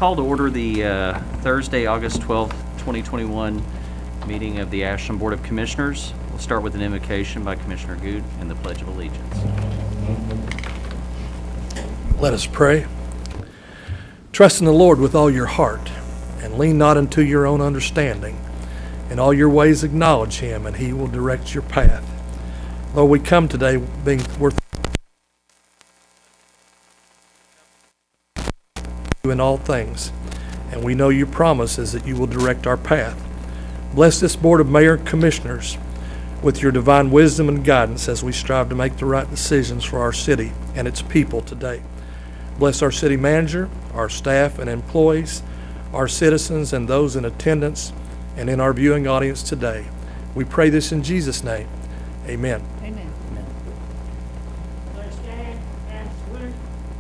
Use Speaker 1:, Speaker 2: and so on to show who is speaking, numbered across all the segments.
Speaker 1: Call to order the Thursday, August 12th, 2021 meeting of the Ashland Board of Commissioners. We'll start with an invocation by Commissioner Goode and the Pledge of Allegiance.
Speaker 2: Let us pray. Trust in the Lord with all your heart, and lean not unto your own understanding. In all your ways acknowledge him, and he will direct your path. Lord, we come today being worth you in all things, and we know your promise is that you will direct our path. Bless this Board of Mayor and Commissioners with your divine wisdom and guidance as we strive to make the right decisions for our city and its people today. Bless our city manager, our staff and employees, our citizens and those in attendance and in our viewing audience today. We pray this in Jesus' name. Amen.
Speaker 3: Amen.
Speaker 4: Let's stand and salute.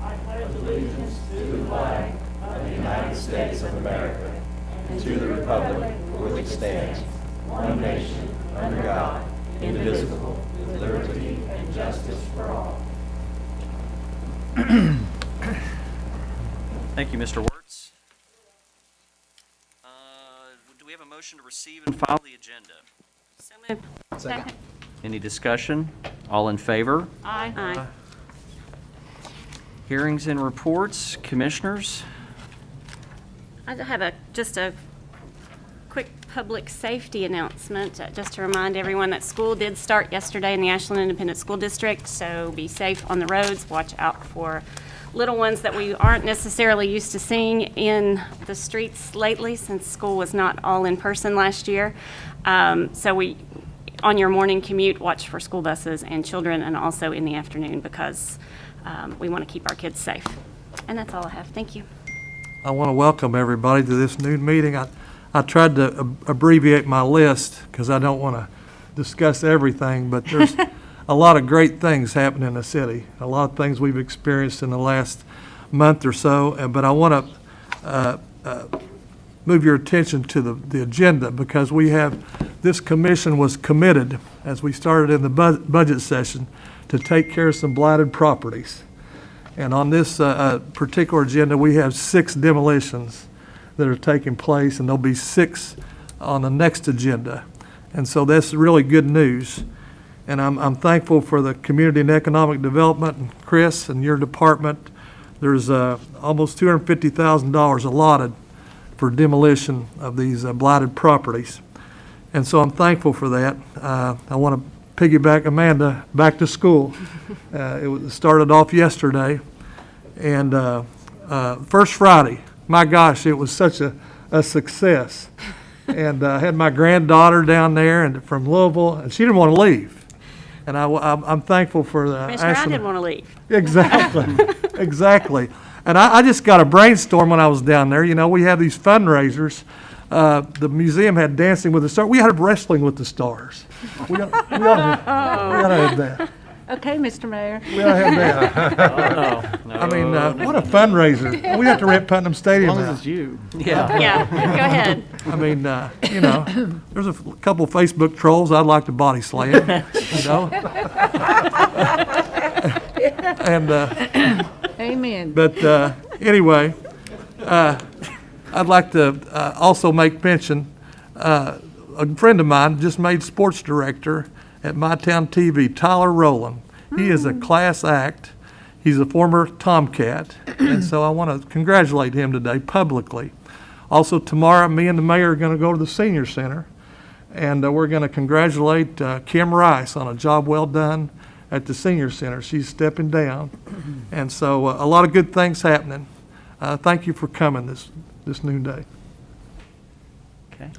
Speaker 4: I pledge allegiance to the flag of the United States of America and to the republic for which it stands, one nation, under God, indivisible, with liberty and justice for all.
Speaker 1: Thank you, Mr. Wirtz. Do we have a motion to receive and file the agenda?
Speaker 3: So moved. Second.
Speaker 1: Any discussion? All in favor?
Speaker 3: Aye. Aye.
Speaker 1: Hearings and reports, commissioners?
Speaker 3: I have just a quick public safety announcement, just to remind everyone that school did start yesterday in the Ashland Independent School District, so be safe on the roads. Watch out for little ones that we aren't necessarily used to seeing in the streets lately, since school was not all in person last year. So on your morning commute, watch for school buses and children, and also in the afternoon, because we want to keep our kids safe. And that's all I have. Thank you.
Speaker 2: I want to welcome everybody to this noon meeting. I tried to abbreviate my list because I don't want to discuss everything, but there's a lot of great things happening in the city, a lot of things we've experienced in the last month or so, but I want to move your attention to the agenda, because this commission was committed, as we started in the budget session, to take care of some blighted properties. And on this particular agenda, we have 6 demolitions that are taking place, and there'll be 6 on the next agenda. And so that's really good news. And I'm thankful for the Community and Economic Development, and Chris and your department. There's almost $250,000 allotted for demolition of these blighted properties. And so I'm thankful for that. I want to piggyback Amanda back to school. It started off yesterday, and first Friday, my gosh, it was such a success. And I had my granddaughter down there and from Louisville, and she didn't want to leave. And I'm thankful for the
Speaker 3: Commissioner, I didn't want to leave.
Speaker 2: Exactly, exactly. And I just got a brainstorm when I was down there. You know, we have these fundraisers. The museum had Dancing with the Stars. We had Wrestling with the Stars. We ought to have that.
Speaker 5: Okay, Mr. Mayor.
Speaker 2: We ought to have that.
Speaker 1: No,
Speaker 2: I mean, what a fundraiser. We have to rent Putnam Stadium
Speaker 6: As long as
Speaker 2: out.
Speaker 6: it's you.
Speaker 1: Yeah.
Speaker 3: Yeah, go ahead.
Speaker 2: I mean, you know, there's a couple of Facebook trolls I'd like to body slam, you know. And
Speaker 5: Amen.
Speaker 2: but anyway, I'd like to also make mention, a friend of mine just made sports director at My Town TV, Tyler Rowland. He is a class act. He's a former Tomcat, and so I want to congratulate him today publicly. Also tomorrow, me and the mayor are going to go to the senior center, and we're going to congratulate Kim Rice on a job well done at the senior center. She's stepping down, and so a lot of good things happening. Thank you for coming this noonday.
Speaker 1: Okay.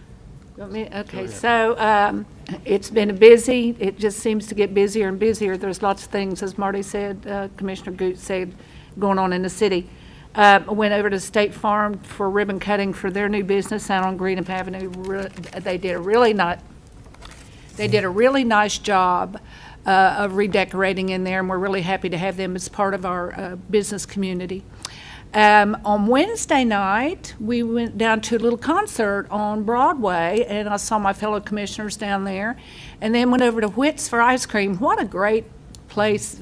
Speaker 5: Okay, so it's been busy. It just seems to get busier and busier. There's lots of things, as Marty said, Commissioner Goode said, going on in the city. Went over to State Farm for ribbon cutting for their new business out on Greenup Avenue. They did a really nice job of redecorating in there, and we're really happy to have them as part of our business community. On Wednesday night, we went down to a little concert on Broadway, and I saw my fellow commissioners down there, and then went over to Whit's for ice cream. What a great place.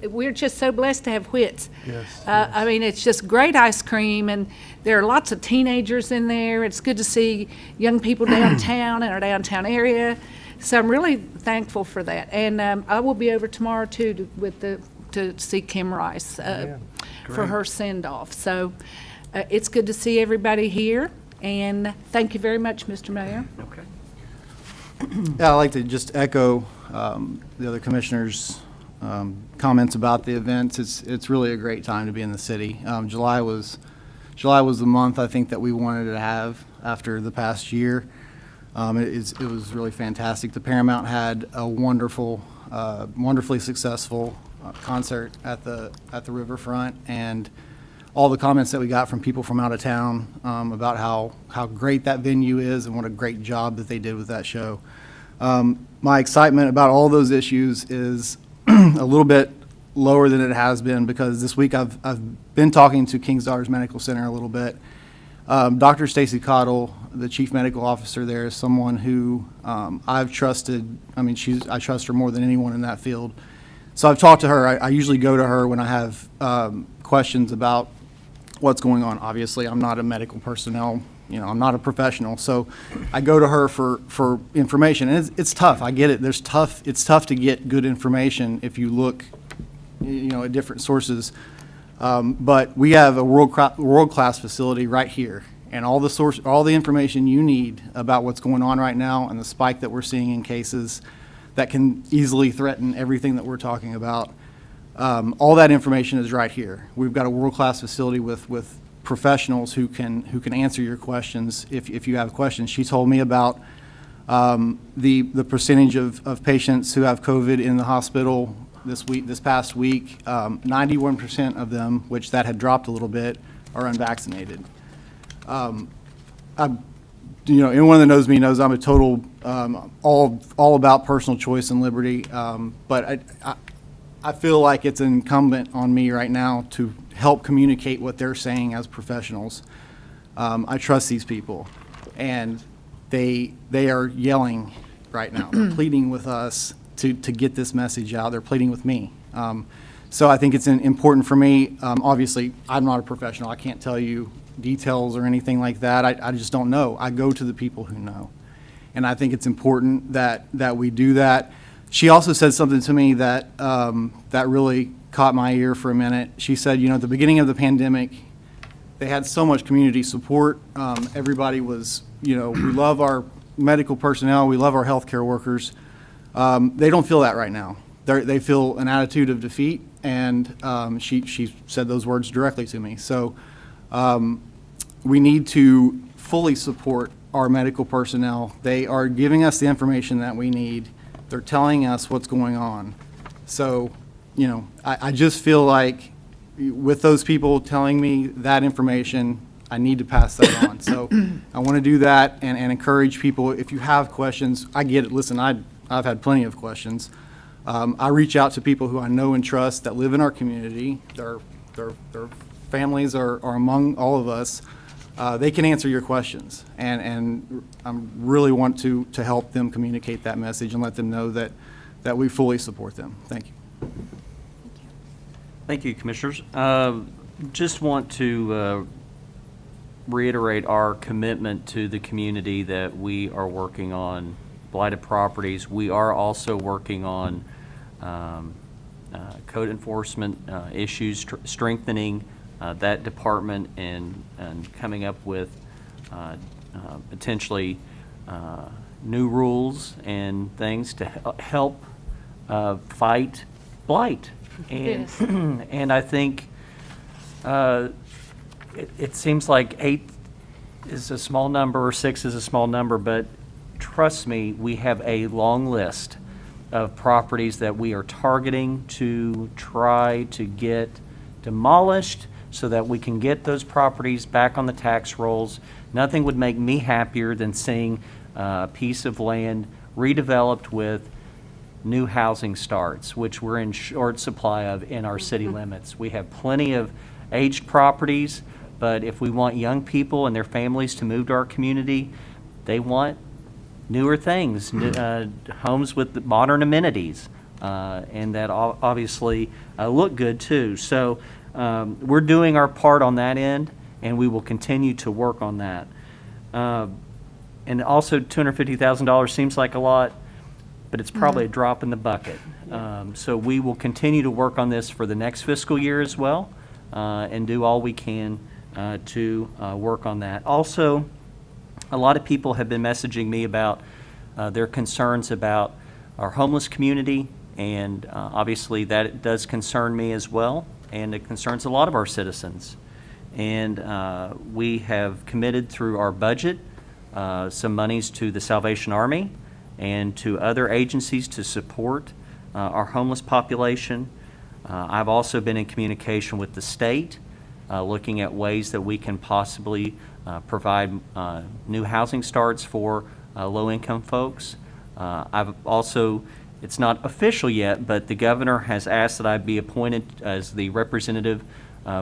Speaker 5: We're just so blessed to have Whit's.
Speaker 2: Yes,
Speaker 5: I mean, it's just great ice cream, and there are lots of teenagers in there. It's good to see young people downtown in our downtown area. So I'm really thankful for that. And I will be over tomorrow too to see Kim Rice for
Speaker 2: great.
Speaker 5: her send-off. So it's good to see everybody here, and thank you very much, Mr. Mayor.
Speaker 1: Okay.
Speaker 6: Yeah, I'd like to just echo the other commissioners' comments about the events. It's really a great time to be in the city. July was the month I think that we wanted to have after the past year. It was really fantastic. The Paramount had a wonderfully successful concert at the riverfront, and all the comments that we got from people from out of town about how great that venue is and what a great job that they did with that show. My excitement about all those issues is a little bit lower than it has been because this week I've been talking to King's Daughters Medical Center a little bit. Dr. Stacy Cottle, the chief medical officer there, is someone who I've trusted. I mean, I trust her more than anyone in that field. So I've talked to her. I usually go to her when I have questions about what's going on. Obviously, I'm not a medical personnel. I'm not a professional. So I go to her for information. And it's tough. I get it. It's tough to get good information if you look, at different sources. But we have a world-class facility right here, and all the information you need about what's going on right now and the spike that we're seeing in cases that can easily threaten everything that we're talking about. All that information is right here. We've got a world-class facility with professionals who can answer your questions if you have questions. She told me about the percentage of patients who have COVID in the hospital this past week. 91% of them, which that had dropped a little bit, are unvaccinated. Anyone that knows me knows I'm a total all about personal choice and liberty. But I feel like it's incumbent on me right now to help communicate what they're saying as professionals. I trust these people, and they are yelling right now. They're pleading with us to get this message out. They're pleading with me. So I think it's important for me. Obviously, I'm not a professional. I can't tell you details or anything like that. I just don't know. I go to the people who know. And I think it's important that we do that. She also said something to me that really caught my ear for a minute. She said, at the beginning of the pandemic, they had so much community support. Everybody was, we love our medical personnel. We love our healthcare workers. They don't feel that right now. They feel an attitude of defeat, and she said those words directly to me. So we need to fully support our medical personnel. They are giving us the information that we need. They're telling us what's going on. So, I just feel like with those people telling me that information, I need to pass that on. So I want to do that and encourage people. If you have questions, I get it. Listen, I've had plenty of questions. I reach out to people who I know and trust that live in our community. Their families are among all of us. They can answer your questions, and I really want to help them communicate that message and let them know that we fully support them. Thank you.
Speaker 1: Thank you, Commissioners. Just want to reiterate our commitment to the community that we are working on blighted properties. We are also working on code enforcement issues, strengthening that department and coming up with potentially new rules and things to help fight blight. And,
Speaker 5: Yes.
Speaker 1: and I think it seems like 8 is a small number or 6 is a small number, but trust me, we have a long list of properties that we are targeting to try to get demolished so that we can get those properties back on the tax rolls. Nothing would make me happier than seeing a piece of land redeveloped with new housing starts, which we're in short supply of in our city limits. We have plenty of aged properties, but if we want young people and their families to move to our community, they want newer things, homes with modern amenities. and that obviously look good too. So we're doing our part on that end, and we will continue to work on that. And also $250,000 seems like a lot, but it's probably a drop in the bucket. So we will continue to work on this for the next fiscal year as well, and do all we can to work on that. Also, a lot of people have been messaging me about their concerns about our homeless community, and obviously that does concern me as well, and it concerns a lot of our citizens. And we have committed through our budget some monies to the Salvation Army and to other agencies to support our homeless population. I've also been in communication with the state, looking at ways that we can possibly provide new housing starts for low-income folks. I've also, it's not official yet, but the governor has asked that I be appointed as the representative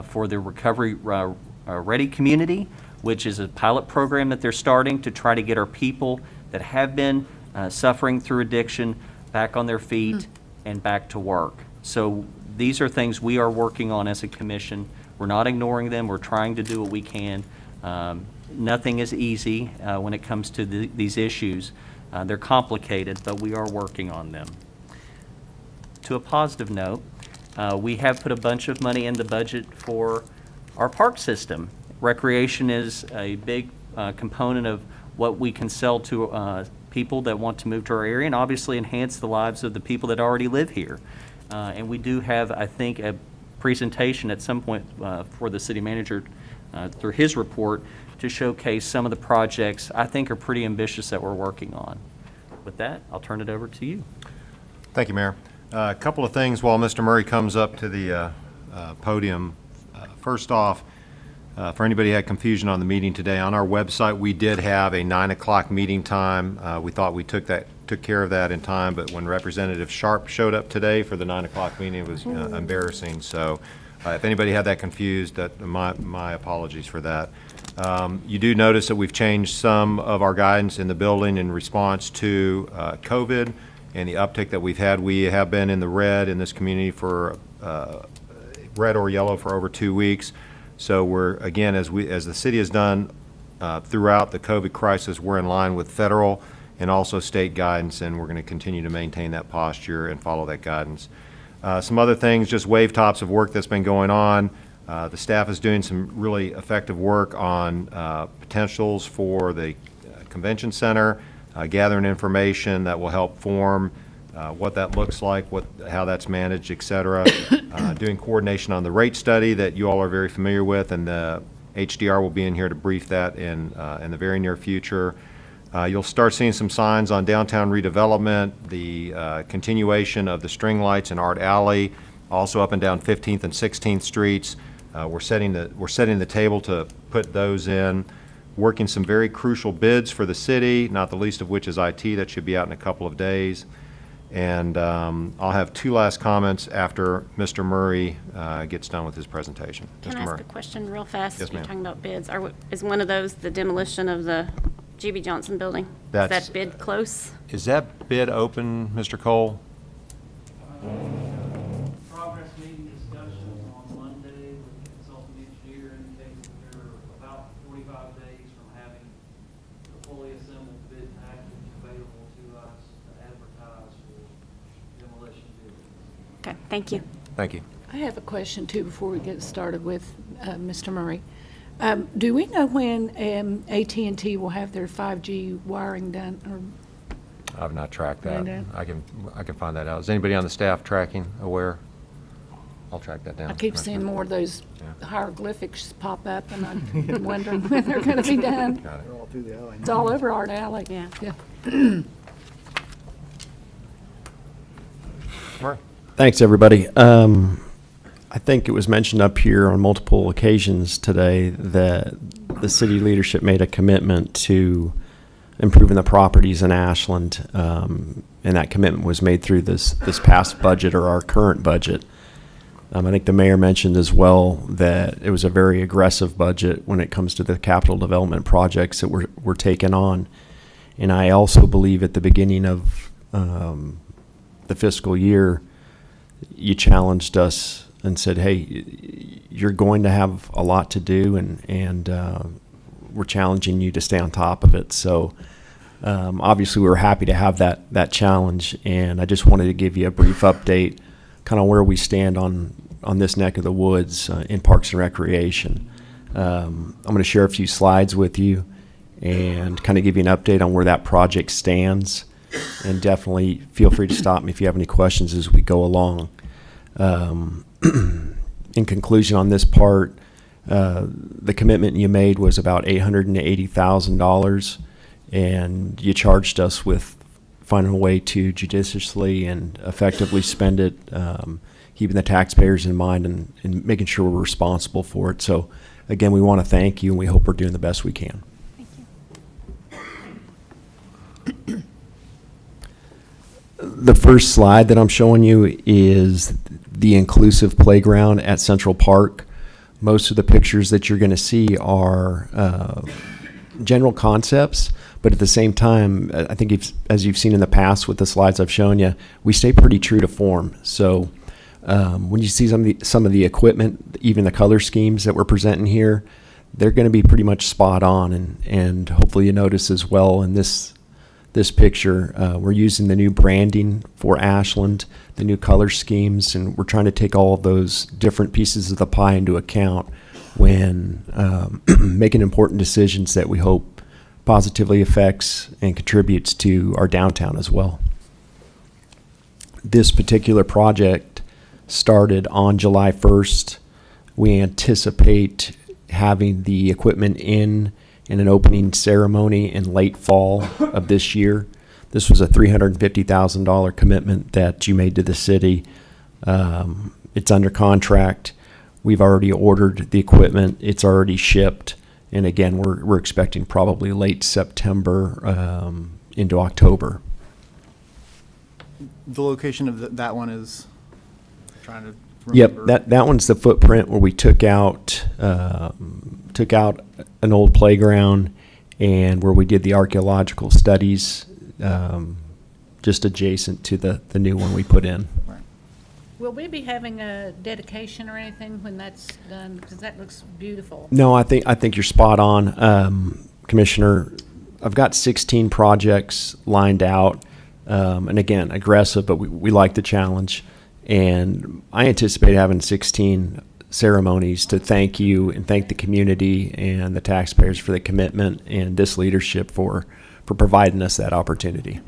Speaker 1: for the Recovery Ready community, which is a pilot program that they're starting to try to get our people that have been suffering through addiction back on their feet and back to work. So these are things we are working on as a commission. We're not ignoring them. We're trying to do what we can. Nothing is easy when it comes to these issues. They're complicated, but we are working on them. To a positive note, we have put a bunch of money in the budget for our park system. Recreation is a big component of what we can sell to people that want to move to our area, and obviously enhance the lives of the people that already live here. And we do have, I think, a presentation at some point for the city manager through his report to showcase some of the projects I think are pretty ambitious that we're working on. With that, I'll turn it over to you.
Speaker 7: Thank you, Mayor. A couple of things while Mr. Murray comes up to the podium. First off, for anybody who had confusion on the meeting today, on our website we did have a 9 o'clock meeting time. We thought we took care of that in time, but when Representative Sharp showed up today for the 9 o'clock meeting, it was embarrassing. So if anybody had that confused, my apologies for that. You do notice that we've changed some of our guidance in the building in response to COVID and the uptick that we've had. We have been in the red in this community for red or yellow for over 2 weeks. So we're, again, as the city has done throughout the COVID crisis, we're in line with federal and also state guidance, and we're going to continue to maintain that posture and follow that guidance. Some other things, just wave tops of work that's been going on. The staff is doing some really effective work on potentials for the convention center, gathering information that will help form what that looks like, how that's managed, et cetera. Doing coordination on the rate study that you all are very familiar with, and the HDR will be in here to brief that in the very near future. You'll start seeing some signs on downtown redevelopment, the continuation of the string lights in Art Alley, also up and down 15th and 16th Streets. We're setting the table to put those in, working some very crucial bids for the city, not the least of which is IT. That should be out in a couple of days. And I'll have two last comments after Mr. Murray gets done with his presentation.
Speaker 3: Can I ask a question real fast?
Speaker 7: Yes, ma'am.
Speaker 3: You're talking about bids. Is one of those the demolition of the G.B. Johnson building? Is that bid close?
Speaker 7: Is that bid open, Mr. Cole?
Speaker 1: Progress meeting discussions on Monday with the consultant engineer indicates that they're about 45 days from having the fully assembled bid package available to us to advertise for demolition bids.
Speaker 3: Okay, thank you.
Speaker 7: Thank you.
Speaker 5: I have a question too before we get started with Mr. Murray. Do we know when AT&T will have their 5G wiring done? Or
Speaker 7: I've not tracked that.
Speaker 5: Find out.
Speaker 7: I can find that out. Is anybody on the staff tracking, aware? I'll track that down.
Speaker 5: I keep seeing more of those
Speaker 7: Yeah.
Speaker 5: hieroglyphics pop up, and I'm wondering when they're going to be done.
Speaker 7: Got it.
Speaker 6: They're all through the alley.
Speaker 5: It's all over Art Alley.
Speaker 3: Yeah.
Speaker 7: Murray?
Speaker 8: Thanks, everybody. I think it was mentioned up here on multiple occasions today that the city leadership made a commitment to improving the properties in Ashland, and that commitment was made through this past budget or our current budget. I think the mayor mentioned as well that it was a very aggressive budget when it comes to the capital development projects that we're taking on. And I also believe at the beginning of the fiscal year, you challenged us and said, hey, you're going to have a lot to do, and we're challenging you to stay on top of it. So obviously we were happy to have that challenge, and I just wanted to give you a brief update, kind of where we stand on this neck of the woods in Parks and Recreation. I'm going to share a few slides with you and kind of give you an update on where that project stands, and definitely feel free to stop me if you have any questions as we go along. In conclusion on this part, the commitment you made was about $880,000, and you charged us with finding a way to judiciously and effectively spend it, keeping the taxpayers in mind and making sure we're responsible for it. So again, we want to thank you, and we hope we're doing the best we can. The first slide that I'm showing you is the inclusive playground at Central Park. Most of the pictures that you're going to see are general concepts, but at the same time, I think as you've seen in the past with the slides I've shown you, we stay pretty true to form. So when you see some of the equipment, even the color schemes that we're presenting here, they're going to be pretty much spot on, and hopefully you notice as well in this picture, we're using the new branding for Ashland, the new color schemes, and we're trying to take all of those different pieces of the pie into account when making important decisions that we hope positively affects and contributes to our downtown as well. This particular project started on July 1st. We anticipate having the equipment in an opening ceremony in late fall of this year. This was a $350,000 commitment that you made to the city. It's under contract. We've already ordered the equipment. It's already shipped. And again, we're expecting probably late September into October.
Speaker 6: The location of that one is, trying to
Speaker 8: Yep,
Speaker 6: remember.
Speaker 8: that one's the footprint where we took out an old playground, and where we did the archaeological studies, just adjacent to the new one we put in.
Speaker 6: Right.
Speaker 5: Will we be having a dedication or anything when that's done? Because that looks beautiful.
Speaker 8: No, I think you're spot on, Commissioner. I've got 16 projects lined out, and again, aggressive, but we like the challenge. And I anticipate having 16 ceremonies to thank you and thank the community and the taxpayers for the commitment and this leadership for providing us that opportunity.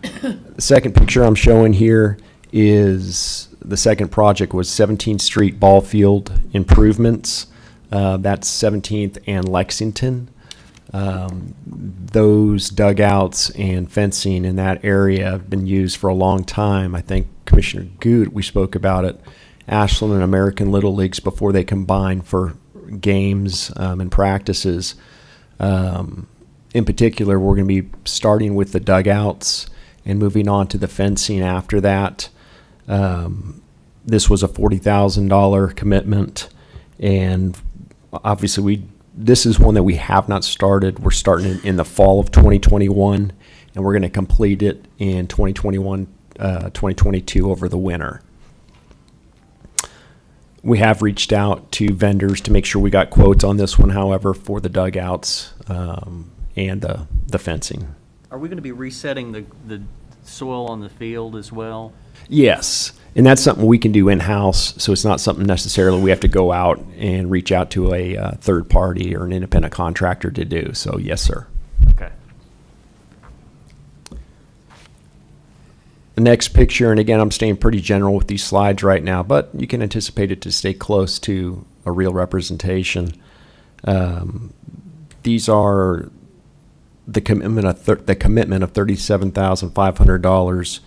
Speaker 8: The second picture I'm showing here is the second project was 17th Street Ball Field improvements. That's 17th and Lexington. Those dugouts and fencing in that area have been used for a long time. I think Commissioner Goot, we spoke about it, Ashland and American Little Leagues before they combined for games and practices. In particular, we're going to be starting with the dugouts and moving on to the fencing after that. This was a $40,000 commitment, and obviously this is one that we have not started. We're starting it in the fall of 2021, and we're going to complete it in 2021, 2022 over the winter. We have reached out to vendors to make sure we got quotes on this one, however, for the dugouts and the fencing.
Speaker 1: Are we going to be resetting the soil on the field as well?
Speaker 8: Yes, and that's something we can do in-house, so it's not something necessarily we have to go out and reach out to a third party or an independent contractor to do. So yes, sir.
Speaker 1: Okay.
Speaker 8: The next picture, and again, I'm staying pretty general with these slides right now, but you can anticipate it to stay close to a real representation. These are the commitment of $37,500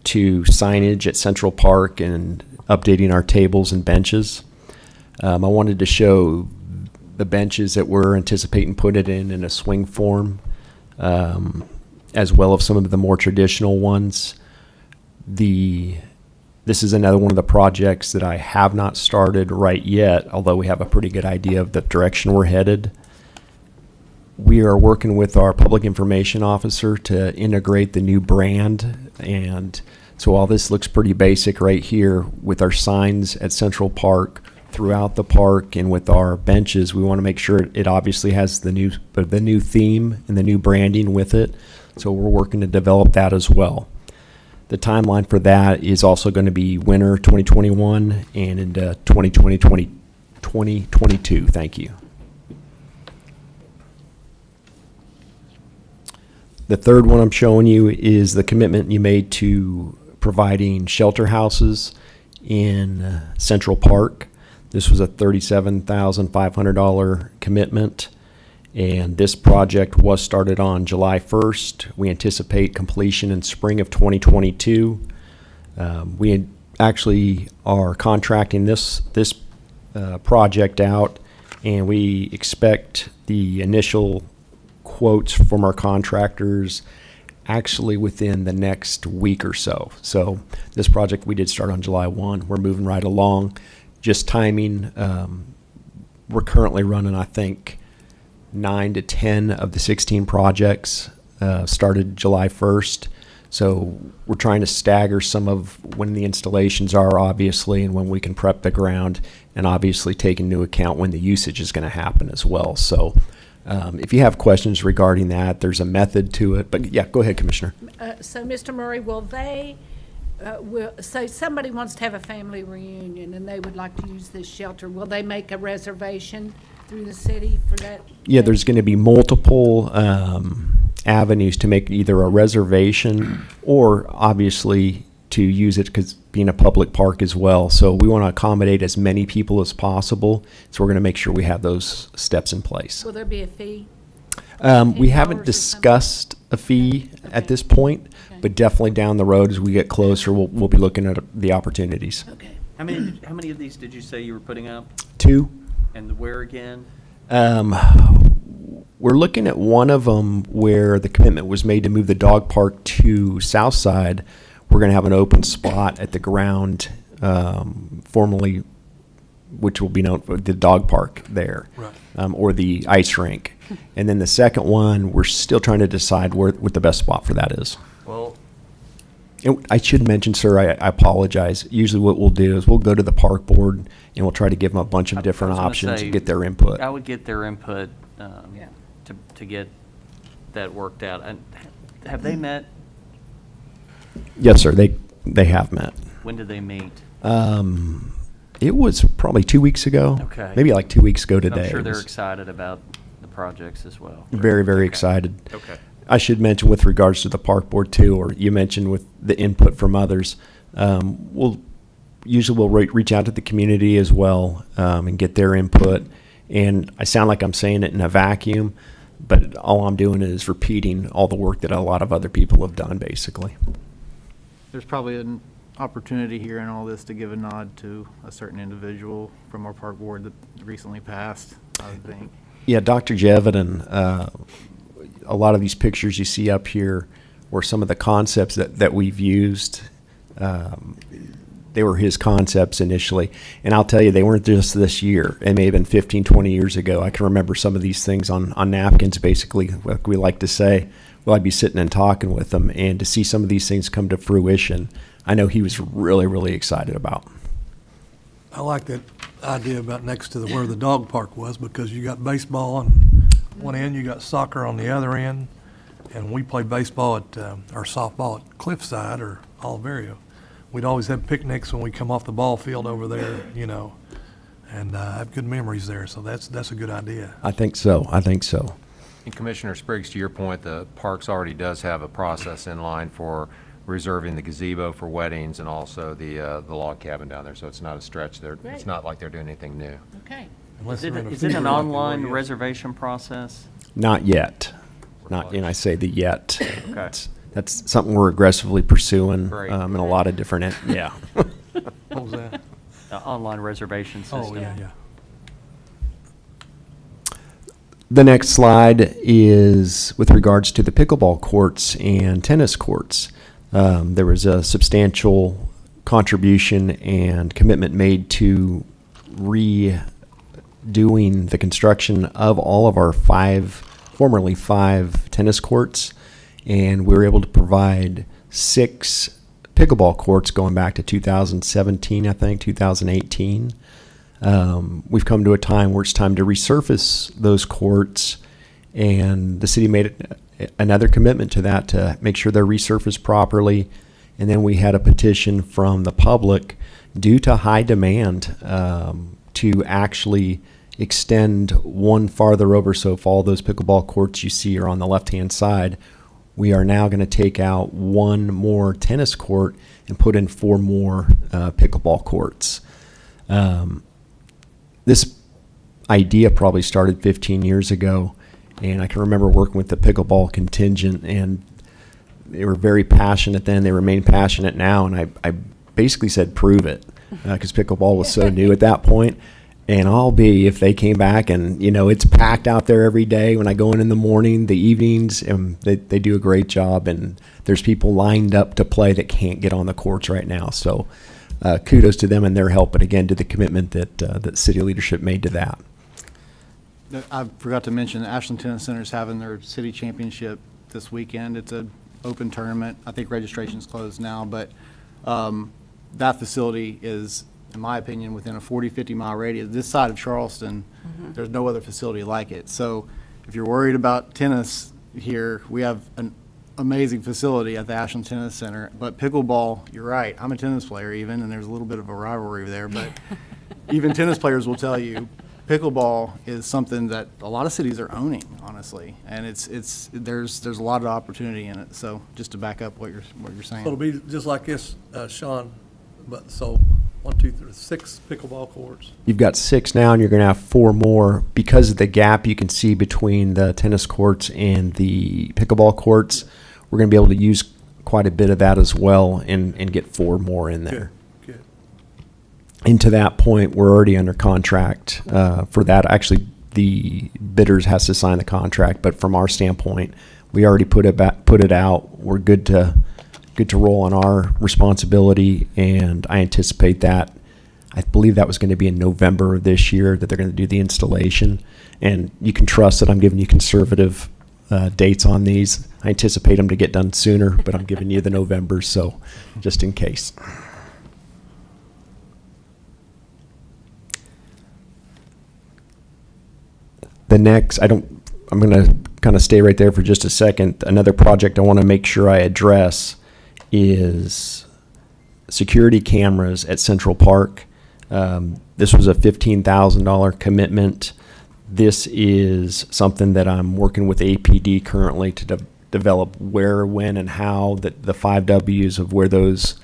Speaker 8: to signage at Central Park and updating our tables and benches. I wanted to show the benches that we're anticipating put it in a swing form, as well as some of the more traditional ones. This is another one of the projects that I have not started right yet, although we have a pretty good idea of the direction we're headed. We are working with our public information officer to integrate the new brand. And so all this looks pretty basic right here with our signs at Central Park, throughout the park, and with our benches. We want to make sure it obviously has the new theme and the new branding with it. So we're working to develop that as well. The timeline for that is also going to be winter 2021 and into 2022. Thank you. The third one I'm showing you is the commitment you made to providing shelter houses in Central Park. This was a $37,500 commitment, and this project was started on July 1st. We anticipate completion in spring of 2022. We actually are contracting this project out, and we expect the initial quotes from our contractors actually within the next week or so. So this project we did start on July 1. We're moving right along. Just timing, we're currently running, I think, 9 to 10 of the 16 projects started July 1st. So we're trying to stagger some of when the installations are, obviously, and when we can prep the ground, and obviously take into account when the usage is going to happen as well. So if you have questions regarding that, there's a method to it. But yeah, go ahead, Commissioner.
Speaker 5: So, Mr. Murray, will they, say somebody wants to have a family reunion and they would like to use this shelter, will they make a reservation through the city for that?
Speaker 8: Yeah, there's going to be multiple avenues to make either a reservation or obviously to use it because being a public park as well. So we want to accommodate as many people as possible. So we're going to make sure we have those steps in place.
Speaker 5: Will there be a fee?
Speaker 8: We
Speaker 5: $10
Speaker 8: haven't
Speaker 5: or
Speaker 8: discussed a fee at
Speaker 5: Okay.
Speaker 8: this point,
Speaker 5: Okay.
Speaker 8: but definitely down the road as we get closer, we'll be looking at the opportunities.
Speaker 5: Okay.
Speaker 1: How many of these did you say you were putting up?
Speaker 8: 2.
Speaker 1: And where again?
Speaker 8: We're looking at one of them where the commitment was made to move the dog park to Southside. We're going to have an open spot at the ground, formerly, which will be known for the dog park there,
Speaker 2: Right.
Speaker 8: or the ice rink. And then the second one, we're still trying to decide what the best spot for that is.
Speaker 1: Well,
Speaker 8: And I should mention, sir, I apologize. Usually what we'll do is we'll go to the park board and we'll try to give them a bunch of different
Speaker 1: I was gonna
Speaker 8: options
Speaker 1: say,
Speaker 8: and get their input.
Speaker 1: I would get their input
Speaker 5: Yeah.
Speaker 1: to get that worked out. And have they met?
Speaker 8: Yes, sir, they have met.
Speaker 1: When did they meet?
Speaker 8: It was probably 2 weeks ago.
Speaker 1: Okay.
Speaker 8: Maybe like 2 weeks ago today.
Speaker 1: I'm sure
Speaker 8: It
Speaker 1: they're
Speaker 8: was
Speaker 1: excited about the projects as well.
Speaker 8: Very, very
Speaker 1: Okay.
Speaker 8: excited.
Speaker 1: Okay.
Speaker 8: I should mention with regards to the park board too, or you mentioned with the input from others, we'll reach out to the community as well and get their input. And I sound like I'm saying it in a vacuum, but all I'm doing is repeating all the work that a lot of other people have done, basically.
Speaker 6: There's probably an opportunity here in all this to give a nod to a certain individual from our park board that recently passed, I would think.
Speaker 8: Yeah, Dr. Jevitin, a lot of these pictures you see up here were some of the concepts that we've used. They were his concepts initially. And I'll tell you, they weren't just this year. It may have been 15, 20 years ago. I can remember some of these things on napkins, basically, like we like to say. Well, I'd be sitting and talking with him. And to see some of these things come to fruition, I know he was really, really excited about.
Speaker 2: I like that idea about next to where the dog park was, because you got baseball on one end, you got soccer on the other end, and we play baseball or softball at Cliffside or Oliveria. We'd always have picnics when we come off the ball field over there, and I have good memories there, so that's a good idea.
Speaker 8: I think so.
Speaker 7: And Commissioner Spriggs, to your point, the Parks already does have a process in line for reserving the gazebo for weddings and also the log cabin down there, so it's not a stretch there.
Speaker 5: Great.
Speaker 7: It's not like they're doing anything new.
Speaker 5: Okay.
Speaker 2: Unless
Speaker 1: Is
Speaker 2: they're in a
Speaker 1: it an
Speaker 2: fever like they were
Speaker 1: online
Speaker 2: yesterday.
Speaker 1: reservation process?
Speaker 8: Not yet. And I say the yet.
Speaker 1: Okay.
Speaker 8: That's something we're aggressively pursuing
Speaker 1: Great.
Speaker 8: in a lot of different, yeah.
Speaker 2: What was that?
Speaker 1: Online reservation system.
Speaker 2: Oh, yeah.
Speaker 8: The next slide is with regards to the pickleball courts and tennis courts. There was a substantial contribution and commitment made to redoing the construction of all of our 5 formerly 5 tennis courts, and we were able to provide 6 pickleball courts going back to 2017, I think, 2018. We've come to a time where it's time to resurface those courts, and the city made another commitment to that to make sure they're resurfaced properly. And then we had a petition from the public due to high demand to actually extend one farther over. So if all those pickleball courts you see are on the left-hand side, we are now going to take out 1 more tennis court and put in 4 more pickleball courts. This idea probably started 15 years ago, and I can remember working with the pickleball contingent, and they were very passionate then. They remain passionate now, and I basically said, prove it, because pickleball was so new at that point. And I'll be, if they came back and, it's packed out there every day when I go in the morning, the evenings, and they do a great job, and there's people lined up to play that can't get on the courts right now. So kudos to them and their help, and again, to the commitment that city leadership made to that.
Speaker 6: I forgot to mention, the Ashland Tennis Center is having their city championship this weekend. It's an open tournament. I think registration's closed now, but that facility is, in my opinion, within a 40, 50-mile radius. This side of Charleston, there's no other facility like it. So if you're worried about tennis here, we have an amazing facility at the Ashland Tennis Center. But pickleball, you're right. I'm a tennis player even, and there's a little bit of a rivalry there. But even tennis players will tell you, pickleball is something that a lot of cities are owning, honestly. And there's a lot of opportunity in it. So just to back up what you're saying.
Speaker 2: So it'll be just like this, Sean, but so 1, 2, 3, 6 pickleball courts.
Speaker 8: You've got 6 now, and you're going to have 4 more. Because of the gap you can see between the tennis courts and the pickleball courts, we're going to be able to use quite a bit of that as well and get 4 more in there.
Speaker 2: Good.
Speaker 8: And to that point, we're already under contract for that. Actually, the bidders has to sign the contract, but from our standpoint, we already put it out. We're good to roll on our responsibility, and I anticipate that. I believe that was going to be in November of this year that they're going to do the installation, and you can trust that I'm giving you conservative dates on these. I anticipate them to get done sooner, but I'm giving you the November, so just in case. The next, I'm going to kind of stay right there for just a second. Another project I want to make sure I address is security cameras at Central Park. This was a $15,000 commitment. This is something that I'm working with APD currently to develop where, when, and how, the 5 W's of where those,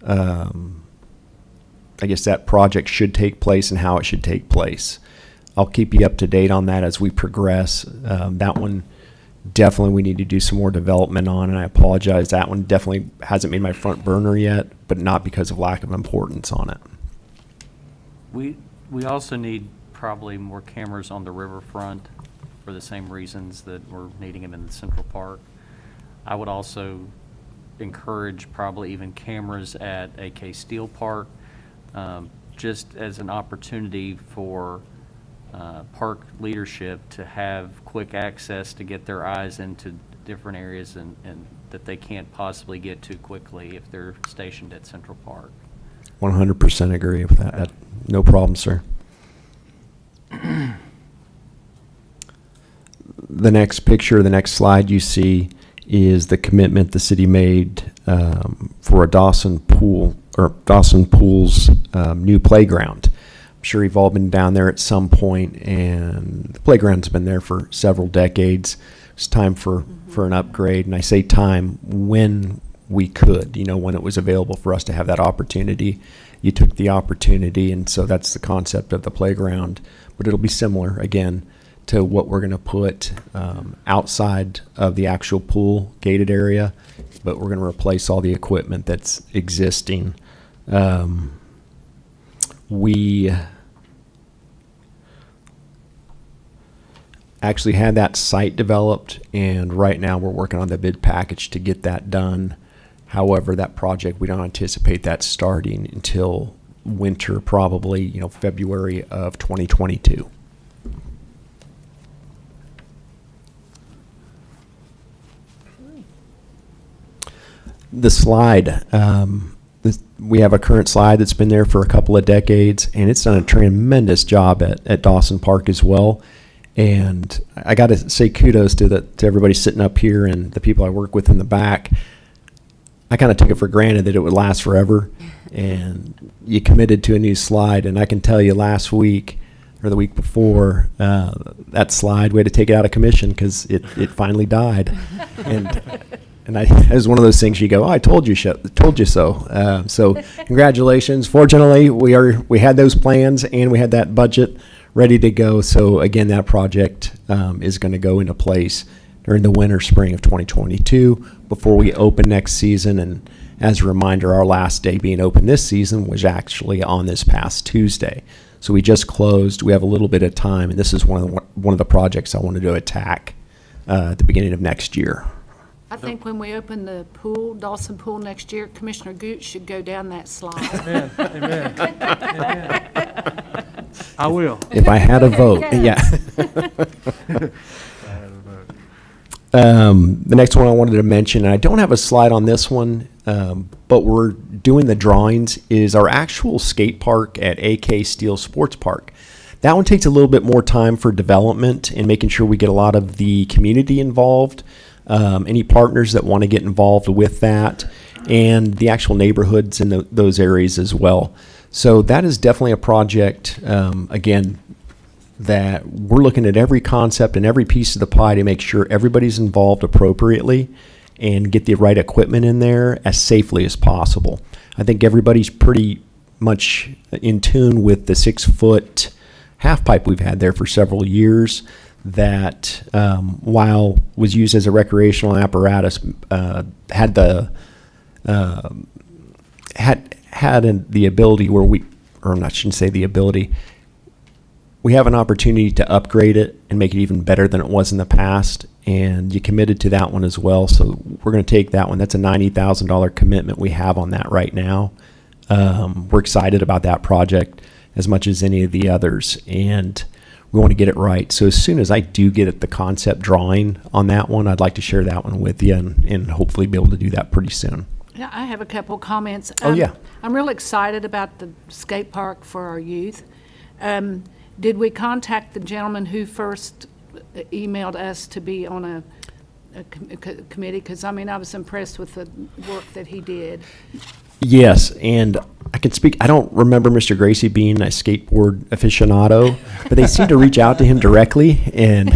Speaker 8: I guess that project should take place and how it should take place. I'll keep you up to date on that as we progress. That one, definitely we need to do some more development on, and I apologize. That one definitely hasn't made my front burner yet, but not because of lack of importance on it.
Speaker 1: We also need probably more cameras on the riverfront for the same reasons that we're needing them in the Central Park. I would also encourage probably even cameras at AK Steel Park, just as an opportunity for park leadership to have quick access to get their eyes into different areas and that they can't possibly get to quickly if they're stationed at Central Park.
Speaker 8: 100% agree with that. No problem, sir. The next picture, the next slide you see is the commitment the city made for a Dawson Pool's new playground. I'm sure you've all been down there at some point, and the playground's been there for several decades. It's time for an upgrade, and I say time when we could, when it was available for us to have that opportunity. You took the opportunity, and so that's the concept of the playground. But it'll be similar, again, to what we're going to put outside of the actual pool gated area, but we're going to replace all the equipment that's existing. We actually had that site developed, and right now we're working on the bid package to get that done. However, that project, we don't anticipate that starting until winter, probably, February of 2022. The slide, we have a current slide that's been there for a couple of decades, and it's done a tremendous job at Dawson Park as well. And I got to say kudos to everybody sitting up here and the people I work with in the back. I kind of took it for granted that it would last forever, and you committed to a new slide. And I can tell you, last week or the week before, that slide, we had to take it out of commission because it finally died. And it was one of those things you go, oh, I told you so. So congratulations. Fortunately, we had those plans and we had that budget ready to go. So again, that project is going to go into place during the winter, spring of 2022 before we open next season. And as a reminder, our last day being open this season was actually on this past Tuesday. So we just closed. We have a little bit of time, and this is one of the projects I wanted to attack at the beginning of next year.
Speaker 5: I think when we open the pool, Dawson Pool next year, Commissioner Gooch should go down that slide.
Speaker 2: Amen, amen, amen. I will.
Speaker 8: If I had a vote, yeah. The next one I wanted to mention, and I don't have a slide on this one, but we're doing the drawings, is our actual skate park at AK Steel Sports Park. That one takes a little bit more time for development and making sure we get a lot of the community involved, any partners that want to get involved with that, and the actual neighborhoods in those areas as well. So that is definitely a project, again, that we're looking at every concept and every piece of the pie to make sure everybody's involved appropriately and get the right equipment in there as safely as possible. I think everybody's pretty much in tune with the 6-foot half pipe we've had there for several years that, while was used as a recreational apparatus, had the ability where I shouldn't say the ability, we have an opportunity to upgrade it and make it even better than it was in the past, and you committed to that one as well. So we're going to take that one. That's a $90,000 commitment we have on that right now. We're excited about that project as much as any of the others, and we want to get it right. So as soon as I do get the concept drawing on that one, I'd like to share that one with you and hopefully be able to do that pretty soon.
Speaker 5: Yeah, I have a couple of comments.
Speaker 8: Oh, yeah.
Speaker 5: I'm real excited about the skate park for our youth. Did we contact the gentleman who first emailed us to be on a committee? Because, I mean, I was impressed with the work that he did.
Speaker 8: Yes, and I can speak. I don't remember Mr. Gracie being a skateboard aficionado, but they seem to reach out to him directly, and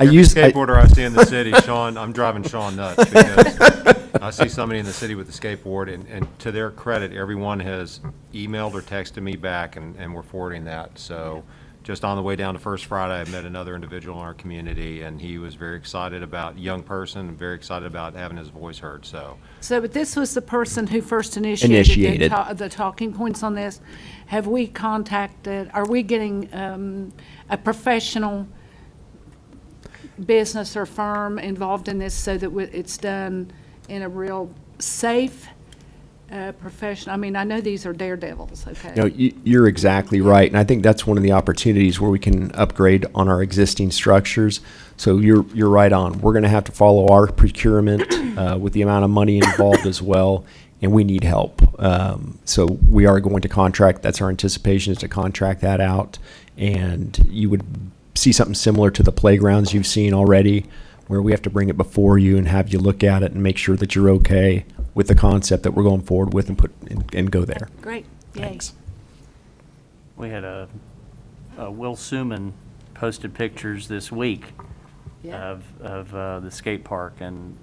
Speaker 7: Every skateboarder I see in the city, Sean, I'm driving Sean nuts because I see somebody in the city with a skateboard, and to their credit, everyone has emailed or texted me back, and we're forwarding that. So just on the way down to First Friday, I met another individual in our community, and he was very excited about, young person, very excited about having his voice heard. So
Speaker 5: but this was the person who first initiated. The talking points on this. Have we contacted, are we getting a professional business or firm involved in this so that it's done in a real safe, professional? I mean, I know these are daredevils, okay?
Speaker 8: No, you're exactly right, and I think that's one of the opportunities where we can upgrade on our existing structures. So you're right on. We're going to have to follow our procurement with the amount of money involved as well, and we need help. So we are going to contract. That's our anticipation, is to contract that out, and you would see something similar to the playgrounds you've seen already, where we have to bring it before you and have you look at it and make sure that you're okay with the concept that we're going forward with and go there.
Speaker 5: Great, yay.
Speaker 8: Thanks.
Speaker 1: We had a Will Suman posted pictures this week
Speaker 5: Yeah.
Speaker 1: of the skate park, and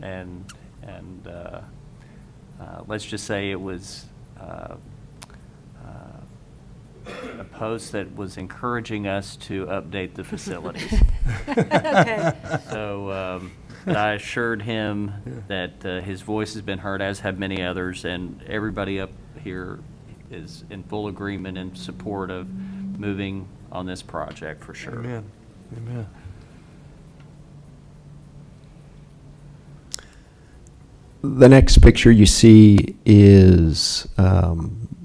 Speaker 1: let's just say it was a post that was encouraging us to update the facilities.
Speaker 5: Okay.
Speaker 1: So I assured him that his voice has been heard, as have many others, and everybody up here is in full agreement and support of moving on this project for sure.
Speaker 2: Amen, amen.
Speaker 8: The next picture you see is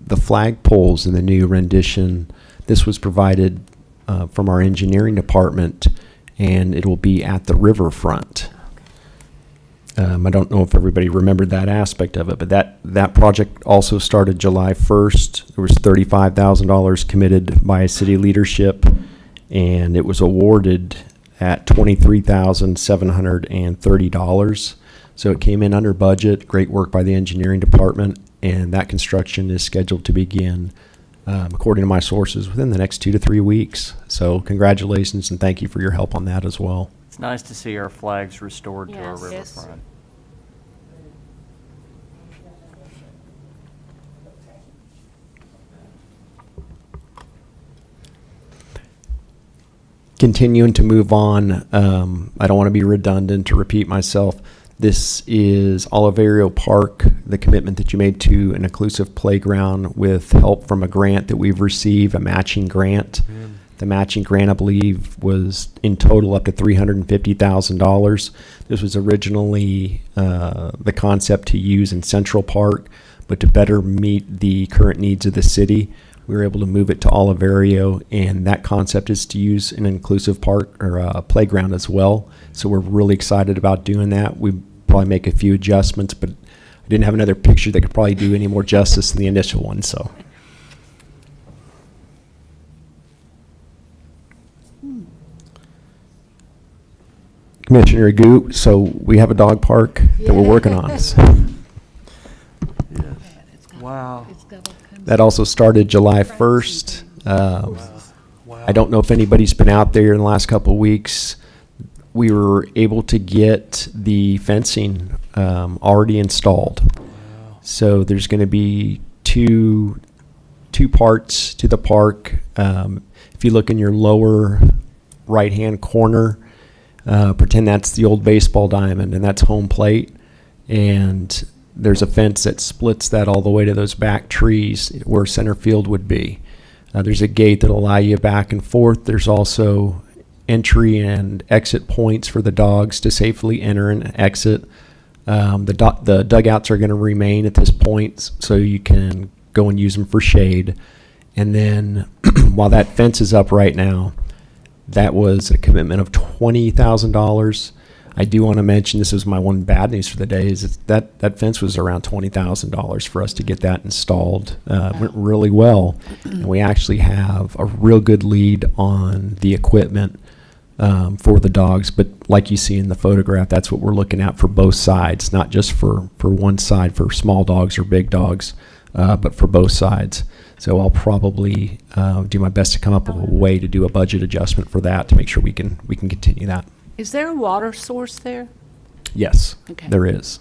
Speaker 8: the flag poles in the new rendition. This was provided from our engineering department, and it will be at the riverfront. I don't know if everybody remembered that aspect of it, but that project also started July 1st. There was $35,000 committed by city leadership, and it was awarded at $23,730. So it came in under budget. Great work by the engineering department, and that construction is scheduled to begin, according to my sources, within the next 2 to 3 weeks. So congratulations, and thank you for your help on that as well.
Speaker 1: It's nice to see our flags restored to our
Speaker 3: Yes. Yes.
Speaker 1: riverfront.
Speaker 8: Continuing to move on, I don't want to be redundant to repeat myself. This is Oliverio Park, the commitment that you made to an inclusive playground with help from a grant that we've received, a matching grant. The matching grant, I believe, was in total up to $350,000. This was originally the concept to use in Central Park, but to better meet the current needs of the city, we were able to move it to Oliverio, and that concept is to use an inclusive park or playground as well. So we're really excited about doing that. We probably make a few adjustments, but I didn't have another picture that could probably do any more justice than the initial one. So. Commissioner Goot, so we have a dog park that we're working on. So
Speaker 2: Yes. Wow.
Speaker 8: that also started July 1st.
Speaker 2: Wow.
Speaker 8: I don't know if anybody's been out there in the last couple of weeks. We were able to get the fencing already installed. So there's going to be two parts to the park. If you look in your lower right-hand corner, pretend that's the old baseball diamond, and that's home plate. And there's a fence that splits that all the way to those back trees where center field would be. There's a gate that'll allow you back and forth. There's also entry and exit points for the dogs to safely enter and exit. The dugouts are going to remain at this point, so you can go and use them for shade. And then while that fence is up right now, that was a commitment of $20,000. I do want to mention, this is my one bad news for the day, is that fence was around $20,000 for us to get that installed. Went really well, and we actually have a real good lead on the equipment for the dogs. But like you see in the photograph, that's what we're looking at for both sides, not just for one side for small dogs or big dogs, but for both sides. So I'll probably do my best to come up with a way to do a budget adjustment for that to make sure we can continue that.
Speaker 5: Is there a water source there?
Speaker 8: Yes,
Speaker 5: Okay.
Speaker 8: there is.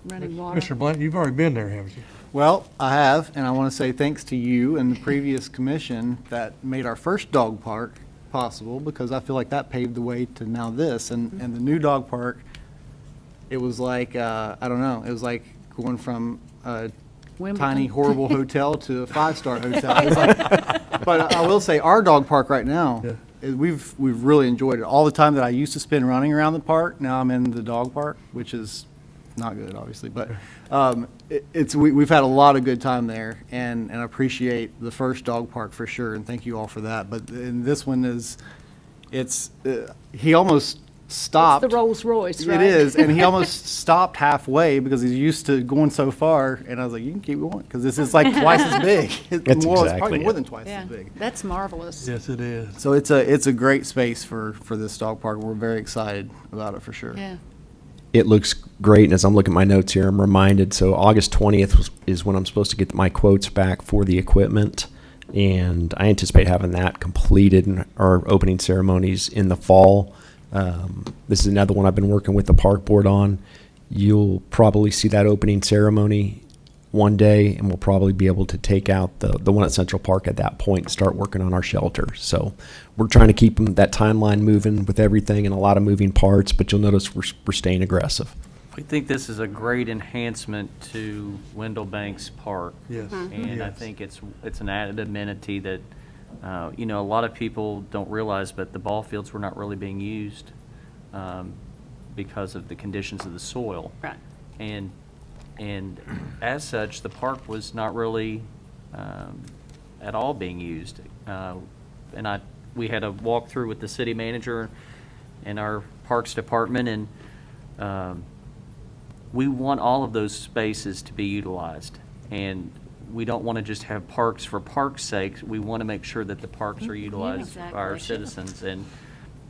Speaker 5: Running water?
Speaker 2: Mr. Blunt, you've already been there, haven't you?
Speaker 6: Well, I have, and I want to say thanks to you and the previous commission that made our first dog park possible, because I feel like that paved the way to now this. And the new dog park, it was like, I don't know, it was like going from a
Speaker 5: Wimbledon.
Speaker 6: tiny, horrible hotel to a five-star hotel. It was like, but I will say, our dog park right now,
Speaker 2: Yeah.
Speaker 6: we've really enjoyed it. All the time that I used to spend running around the park, now I'm in the dog park, which is not good, obviously, but we've had a lot of good time there, and I appreciate the first dog park for sure, and thank you all for that. But and this one he almost stopped.
Speaker 5: It's the Rolls Royce, right?
Speaker 6: It is, and he almost stopped halfway because he's used to going so far, and I was like, you can keep going, because this is like twice as big.
Speaker 8: That's
Speaker 6: It's probably
Speaker 8: exactly
Speaker 6: more
Speaker 8: it.
Speaker 6: than twice
Speaker 5: Yeah,
Speaker 6: as big.
Speaker 5: that's marvelous.
Speaker 2: Yes, it is.
Speaker 6: So it's a great space for this dog park. We're very excited about it for sure.
Speaker 5: Yeah.
Speaker 8: It looks great, and as I'm looking at my notes here, I'm reminded, so August 20th is when I'm supposed to get my quotes back for the equipment, and I anticipate having that completed in our opening ceremonies in the fall. This is another one I've been working with the park board on. You'll probably see that opening ceremony one day, and we'll probably be able to take out the one at Central Park at that point and start working on our shelter. So we're trying to keep that timeline moving with everything and a lot of moving parts, but you'll notice we're staying aggressive.
Speaker 1: We think this is a great enhancement to Wendell Banks Park.
Speaker 2: Yes.
Speaker 1: And I
Speaker 2: Yes.
Speaker 1: think it's an added amenity that, a lot of people don't realize, but the ball fields were not really being used because of the conditions of the soil.
Speaker 3: Right.
Speaker 1: And as such, the park was not really at all being used. And we had a walkthrough with the city manager and our Parks Department, and we want all of those spaces to be utilized. And we don't want to just have parks for park's sake. We want to make sure that the parks are utilized by our
Speaker 3: Exactly.
Speaker 1: citizens. And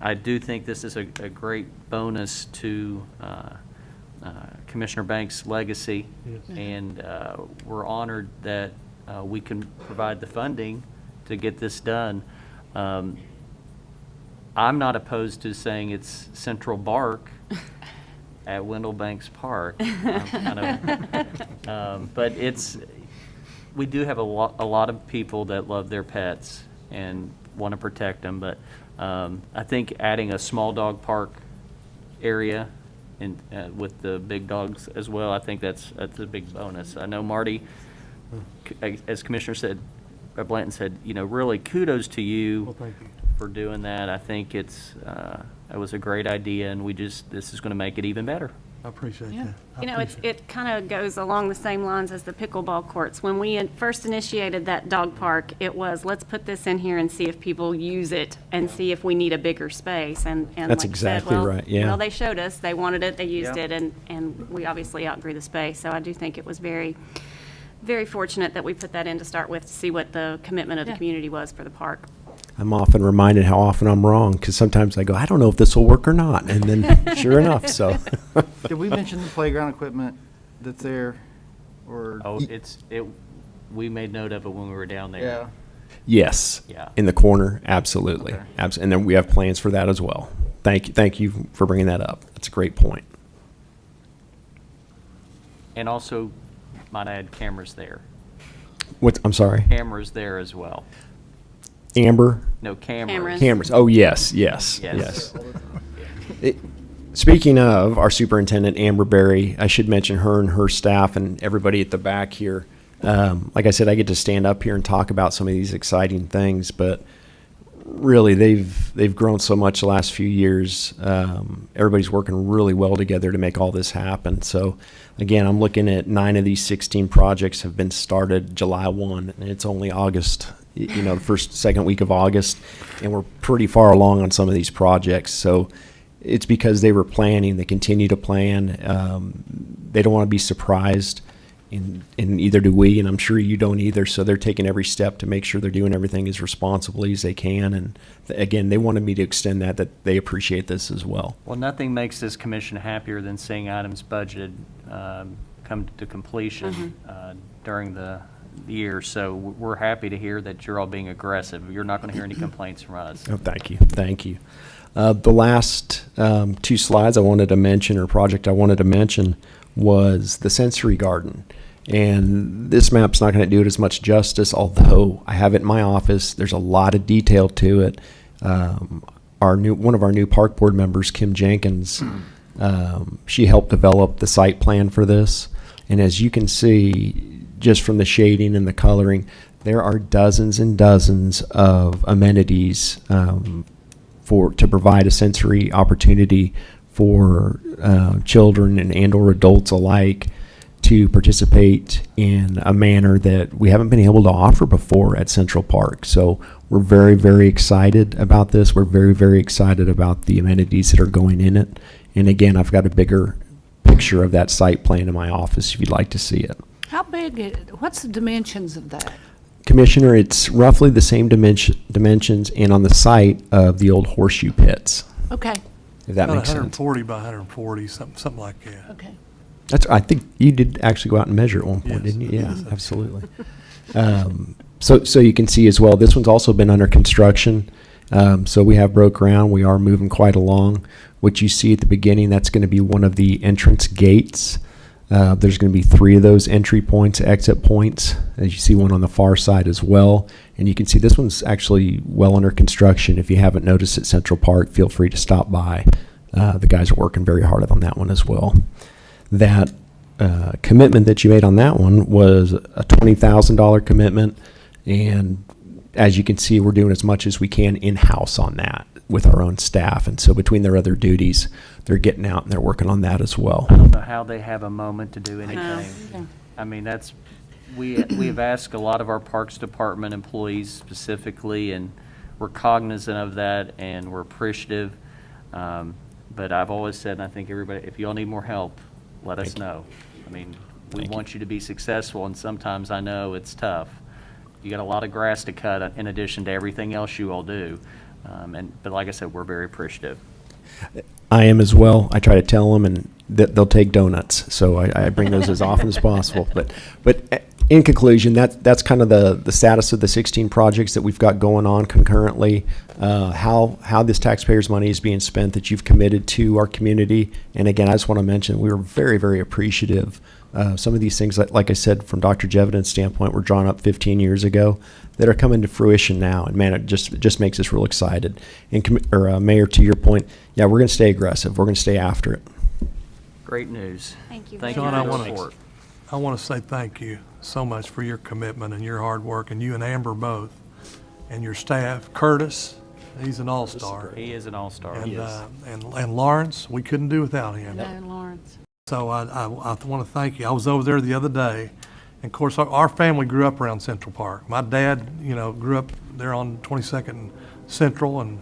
Speaker 1: I do think this is a great bonus to Commissioner Banks' legacy. And we're honored that we can provide the funding to get this done. I'm not opposed to saying it's Central Bark at Wendell Banks Park. But we do have a lot of people that love their pets and want to protect them. But I think adding a small dog park area and with the big dogs as well, I think that's a big bonus. I know Marty, as Commissioner said, Blanton said, really kudos to you.
Speaker 2: Well, thank you.
Speaker 1: For doing that. I think it was a great idea, and this is going to make it even better.
Speaker 2: I appreciate
Speaker 5: Yeah.
Speaker 2: that. I
Speaker 3: You know,
Speaker 2: appreciate
Speaker 3: it kind of goes along the same lines as the pickleball courts. When we first initiated that dog park, it was, let's put this in here and see if people use it and see if we need a bigger space. And
Speaker 8: That's
Speaker 3: like you said,
Speaker 8: exactly
Speaker 3: well-
Speaker 8: right, yeah.
Speaker 3: Well, they showed us, they wanted it, they used
Speaker 1: Yeah.
Speaker 3: it, and we obviously outgrew the space. So I do think it was very, very fortunate that we put that in to start with, to see what the commitment of the
Speaker 5: Yeah.
Speaker 3: community was for the park.
Speaker 8: I'm often reminded how often I'm wrong, because sometimes I go, I don't know if this will work or not, and then sure enough, so.
Speaker 6: Did we mention the playground equipment that's there, or?
Speaker 1: Oh, we made note of it when we were down there.
Speaker 6: Yeah.
Speaker 8: Yes.
Speaker 1: Yeah.
Speaker 8: In the corner, absolutely.
Speaker 6: Okay.
Speaker 8: And then we have plans for that as well. Thank you for bringing that up. That's a great point.
Speaker 1: And also, might add cameras there.
Speaker 8: I'm sorry?
Speaker 1: Cameras there as well.
Speaker 8: Amber?
Speaker 1: No, cameras.
Speaker 3: Cameras.
Speaker 8: Cameras. Oh, yes, yes,
Speaker 1: Yes.
Speaker 8: yes. Speaking of our superintendent, Amber Berry, I should mention her and her staff and everybody at the back here. Like I said, I get to stand up here and talk about some of these exciting things, but really they've grown so much the last few years. Everybody's working really well together to make all this happen. So again, I'm looking at 9 of these 16 projects have been started July 1, and it's only August, the second week of August, and we're pretty far along on some of these projects. So it's because they were planning, they continue to plan. They don't want to be surprised, and either do we, and I'm sure you don't either. So they're taking every step to make sure they're doing everything as responsibly as they can. And again, they wanted me to extend that they appreciate this as well.
Speaker 1: Well, nothing makes this commission happier than seeing items budgeted come to completion during the year. So we're happy to hear that you're all being aggressive. You're not going to hear any complaints from us.
Speaker 8: Oh, thank you. Thank you. The last 2 slides I wanted to mention, or project I wanted to mention, was the sensory garden. And this map's not going to do it as much justice, although I have it in my office. There's a lot of detail to it. One of our new park board members, Kim Jenkins, she helped develop the site plan for this. And as you can see, just from the shading and the coloring, there are dozens and dozens of amenities to provide a sensory opportunity for children and/or adults alike to participate in a manner that we haven't been able to offer before at Central Park. So we're very, very excited about this. We're very, very excited about the amenities that are going in it. And again, I've got a bigger picture of that site plan in my office if you'd like to see it.
Speaker 5: How big, what's the dimensions of that?
Speaker 8: Commissioner, it's roughly the same dimensions and on the site of the old horseshoe pits,
Speaker 5: Okay,
Speaker 8: if that
Speaker 2: About
Speaker 8: makes sense.
Speaker 2: 140 by 140, something like that.
Speaker 5: okay.
Speaker 8: I think you did actually go out and measure at one point,
Speaker 2: Yes.
Speaker 8: didn't you? Yeah, absolutely. So you can see as well, this one's also been under construction. So we have broke ground. We are moving quite along. What you see at the beginning, that's going to be one of the entrance gates. There's going to be 3 of those entry points, exit points. As you see one on the far side as well. And you can see this one's actually well under construction. If you haven't noticed at Central Park, feel free to stop by. The guys are working very hard on that one as well. That commitment that you made on that one was a $20,000 commitment. And as you can see, we're doing as much as we can in-house on that with our own staff. And so between their other duties, they're getting out and they're working on that as well.
Speaker 1: I don't know how they have a moment to do anything.
Speaker 5: No.
Speaker 1: I mean, we have asked a lot of our Parks Department employees specifically, and we're cognizant of that, and we're appreciative. But I've always said, and I think everybody, if you all need more help, let us know. I mean, we
Speaker 8: Thank you.
Speaker 1: want you to be successful, and sometimes I know it's tough. You got a lot of grass to cut in addition to everything else you all do. But like I said, we're very appreciative.
Speaker 8: I am as well. I try to tell them, and they'll take donuts. So I bring those as often as possible. But in conclusion, that's kind of the status of the 16 projects that we've got going on concurrently. How this taxpayers' money is being spent that you've committed to our community. And again, I just want to mention we were very, very appreciative. Some of these things, like I said, from Dr. Jeviden's standpoint, were drawn up 15 years ago that are coming to fruition now. And man, it just makes us real excited. And Mayor, to your point, yeah, we're going to stay aggressive. We're going to stay after it.
Speaker 1: Great news.
Speaker 3: Thank you
Speaker 1: Thank
Speaker 3: very
Speaker 1: you
Speaker 2: John,
Speaker 1: for
Speaker 2: I
Speaker 1: the
Speaker 2: wanna-
Speaker 1: support.
Speaker 2: I want to say thank you so much for your commitment and your hard work, and you and Amber both, and your staff. Curtis, he's an all-star.
Speaker 1: He is an all-star.
Speaker 2: And Lawrence, we couldn't do without him.
Speaker 5: No, Lawrence.
Speaker 2: So I want to thank you. I was over there the other day, and of course, our family grew up around Central Park. My dad, grew up there on 22nd and Central, and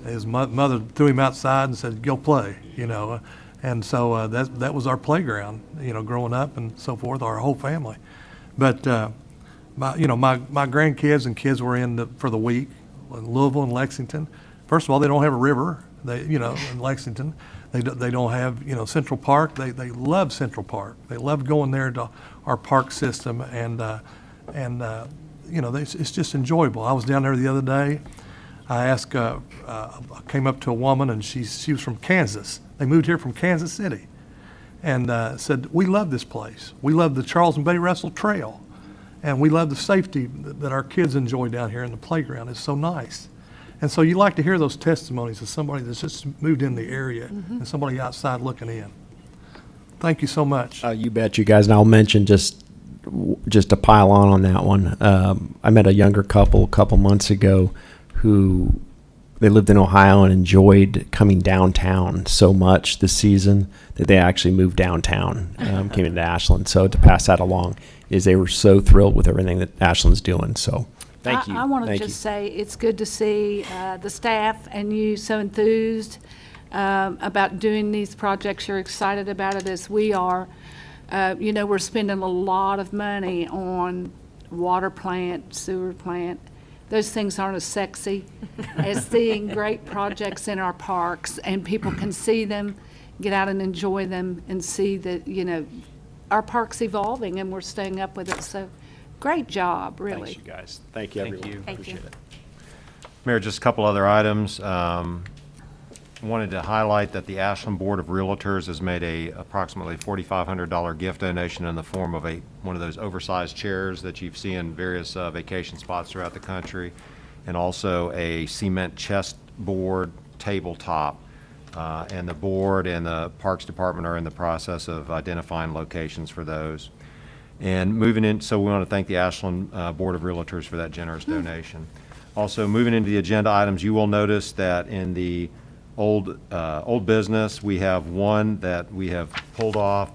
Speaker 2: his mother threw him outside and said, "Go play," And so that was our playground, growing up and so forth, our whole family. But my grandkids and kids were for the week in Louisville and Lexington. First of all, they don't have a river. In Lexington, they don't have Central Park. They love Central Park. They love going there to our park system, and it's just enjoyable. I was down there the other day. I came up to a woman, and she was from Kansas. They moved here from Kansas City, and said, "We love this place. We love the Charles and Betty Russell Trail, and we love the safety that our kids enjoy down here in the playground. It's so nice." And so you like to hear those testimonies of somebody that's just moved in the area and somebody outside looking in. Thank you so much.
Speaker 8: You bet, you guys. And I'll mention just to pile on that one. I met a younger couple a couple months ago who they lived in Ohio and enjoyed coming downtown so much this season that they actually moved downtown, came into Ashland. So to pass that along is they were so thrilled with everything that Ashland's doing. So thank you.
Speaker 5: I want to
Speaker 8: Thank
Speaker 5: just
Speaker 8: you.
Speaker 5: say it's good to see the staff and you so enthused about doing these projects. You're excited about it as we are. We're spending a lot of money on water plant, sewer plant. Those things aren't as sexy as seeing great projects in our parks, and people can see them, get out and enjoy them, and see that, our park's evolving and we're staying up with it. So great job, really.
Speaker 8: Thanks, you guys. Thank you,
Speaker 1: Thank
Speaker 8: everyone.
Speaker 1: you.
Speaker 3: Thank you.
Speaker 8: Appreciate it.
Speaker 7: Mayor, just a couple other items. Wanted to highlight that the Ashland Board of Realtors has made a approximately $4,500 gift donation in the form of one of those oversized chairs that you see in various vacation spots throughout the country, and also a cement chessboard tabletop. And the board and the Parks Department are in the process of identifying locations for those. And moving in, so we want to thank the Ashland Board of Realtors for that generous donation. Also, moving into the agenda items, you will notice that in the old business, we have one that we have pulled off.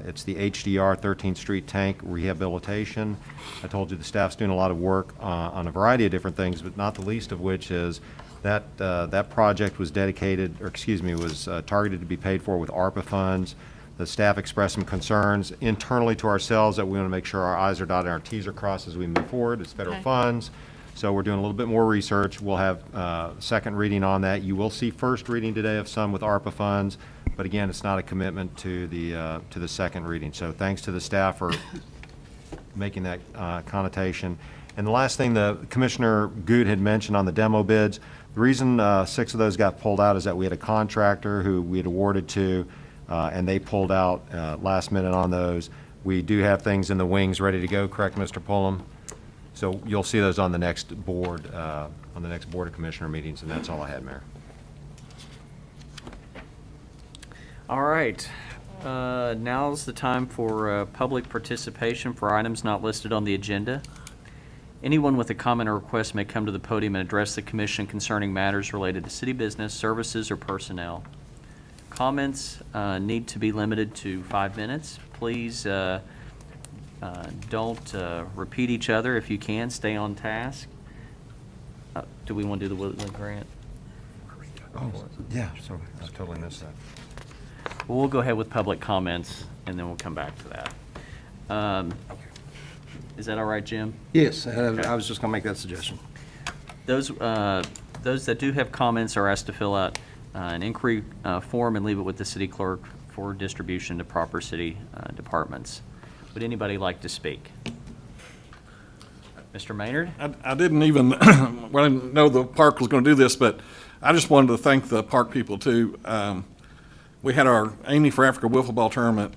Speaker 7: It's the HDR 13th Street tank rehabilitation. I told you the staff's doing a lot of work on a variety of different things, but not the least of which is that project was targeted to be paid for with ARPA funds. The staff expressed some concerns internally to ourselves that we want to make sure our I's are dotted and our T's are crossed as we move forward. It's federal funds. So we're doing a little bit more research. We'll have second reading on that. You will see first reading today of some with ARPA funds, but again, it's not a commitment to the second reading. So thanks to the staff for making that connotation. And the last thing the Commissioner Goode had mentioned on the demo bids, the reason 6 of those got pulled out is that we had a contractor who we had awarded to, and they pulled out last minute on those. We do have things in the wings ready to go, correct, Mr. Pullum? So you'll see those on the next board, Board of Commissioner meetings, and that's all I had, Mayor.
Speaker 1: All right. Now's the time for public participation for items not listed on the agenda. Anyone with a comment or request may come to the podium and address the commission concerning matters related to city business, services, or personnel. Comments need to be limited to 5 minutes. Please don't repeat each other if you can. Stay on task. Do we want to do the Woodland grant?
Speaker 7: Oh, yeah, sorry, I totally missed that.
Speaker 1: Well, we'll go ahead with public comments, and then we'll come back to that. Is that all right, Jim?
Speaker 9: Yes, I was just going to make that suggestion.
Speaker 1: Those that do have comments are asked to fill out an inquiry form and leave it with the city clerk for distribution to proper city departments. Would anybody like to speak? Mr. Maynard?
Speaker 10: I didn't even, well, I didn't know the park was going to do this, but I just wanted to thank the park people too. We had our Amy for Africa wiffle ball tournament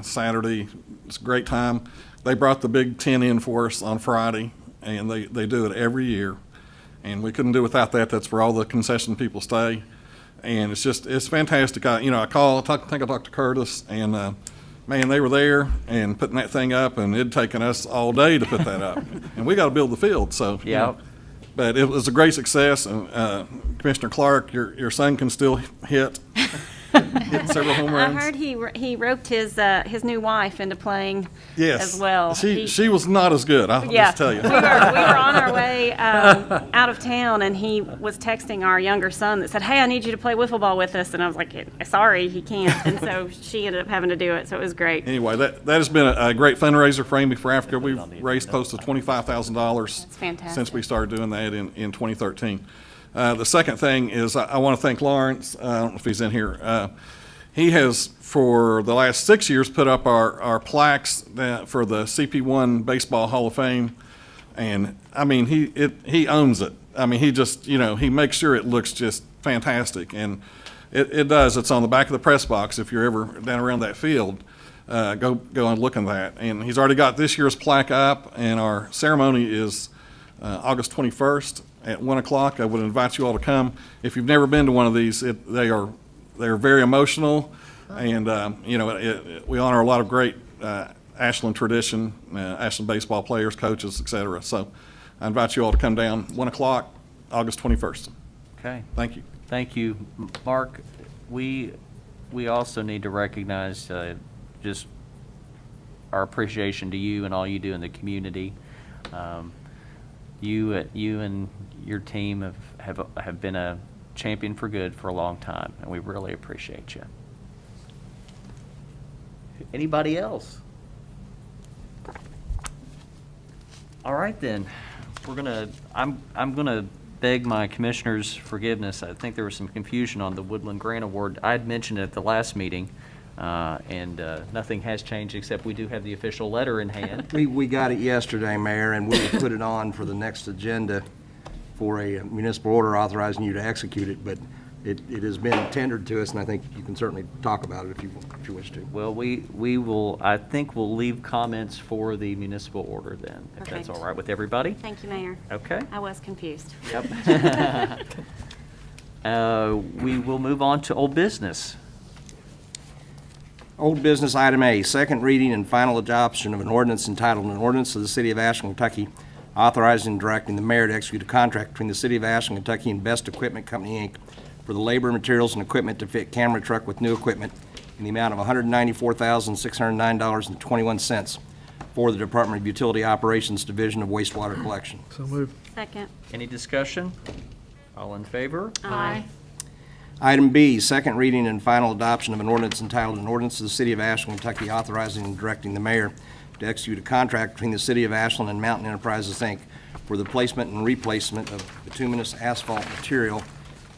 Speaker 10: Saturday. It's a great time. They brought the Big Ten in for us on Friday, and they do it every year. And we couldn't do without that. That's where all the concession people stay. And it's fantastic. I think I talked to Curtis, and man, they were there and putting that thing up, and it'd taken us all day to put that up. And we got to build the field, so. you
Speaker 1: Yeah.
Speaker 10: know. But it was a great success, and Commissioner Clark, your son can still hit several home
Speaker 3: I
Speaker 10: runs.
Speaker 3: heard he roped his new wife into playing
Speaker 10: Yes.
Speaker 3: as well.
Speaker 10: She was not as good, I'll
Speaker 3: Yeah,
Speaker 10: just tell you.
Speaker 3: we were on our way out of town, and he was texting our younger son that said, "Hey, I need you to play wiffle ball with us." And I was like, "Sorry, he can't." And so she ended up having to do it. So it was great.
Speaker 10: Anyway, that has been a great fundraiser for Amy for Africa. We've raised close to $25,000
Speaker 3: That's fantastic.
Speaker 10: since we started doing that in 2013. The second thing is I want to thank Lawrence. I don't know if he's in here. He has, for the last 6 years, put up our plaques for the CP1 Baseball Hall of Fame. And, I mean, he owns it. I mean, he just, he makes sure it looks just fantastic. And it does. It's on the back of the press box if you're ever down around that field. Go and look at that. And he's already got this year's plaque up, and our ceremony is August 21st at 1 o'clock. I would invite you all to come. If you've never been to one of these, they're very emotional, and we honor a lot of great Ashland tradition, Ashland baseball players, coaches, etc. So I invite you all to come down 1 o'clock, August 21st.
Speaker 1: Okay.
Speaker 10: Thank you.
Speaker 1: Thank you. Mark, we also need to recognize just our appreciation to you and all you do in the community. You and your team have been a champion for good for a long time, and we really appreciate you. Anybody else? All right then, I'm gonna beg my commissioner's forgiveness. I think there was some confusion on the Woodland Grant Award. I had mentioned it at the last meeting, and nothing has changed except we do have the official letter in hand.
Speaker 9: We got it yesterday, Mayor, and we will put it on for the next agenda for a municipal order authorizing you to execute it, but it has been tendered to us, and I think you can certainly talk about it if you wish to.
Speaker 1: Well, we will, I think we'll leave comments for the municipal order then, if that's
Speaker 3: Perfect.
Speaker 1: all right with everybody.
Speaker 3: Thank you, Mayor.
Speaker 1: Okay.
Speaker 3: I was confused.
Speaker 1: Yep. We will move on to old business.
Speaker 9: Old business item A, second reading and final adoption of an ordinance entitled, "An Ordinance of the City of Ashland, Kentucky, authorizing and directing the mayor to execute a contract between the City of Ashland, Kentucky and Best Equipment Company, Inc. for the labor, materials, and equipment to fit camera truck with new equipment in the amount of $194,609.21 for the Department of Utility Operations Division of Wastewater Collection."
Speaker 2: So moved.
Speaker 3: Second.
Speaker 1: Any discussion? All in favor?
Speaker 3: Aye.
Speaker 9: Item B, second reading and final adoption of an ordinance entitled, "An Ordinance of the City of Ashland, Kentucky, authorizing and directing the mayor to execute a contract between the City of Ashland and Mountain Enterprises, Inc. for the placement and replacement of bituminous asphalt material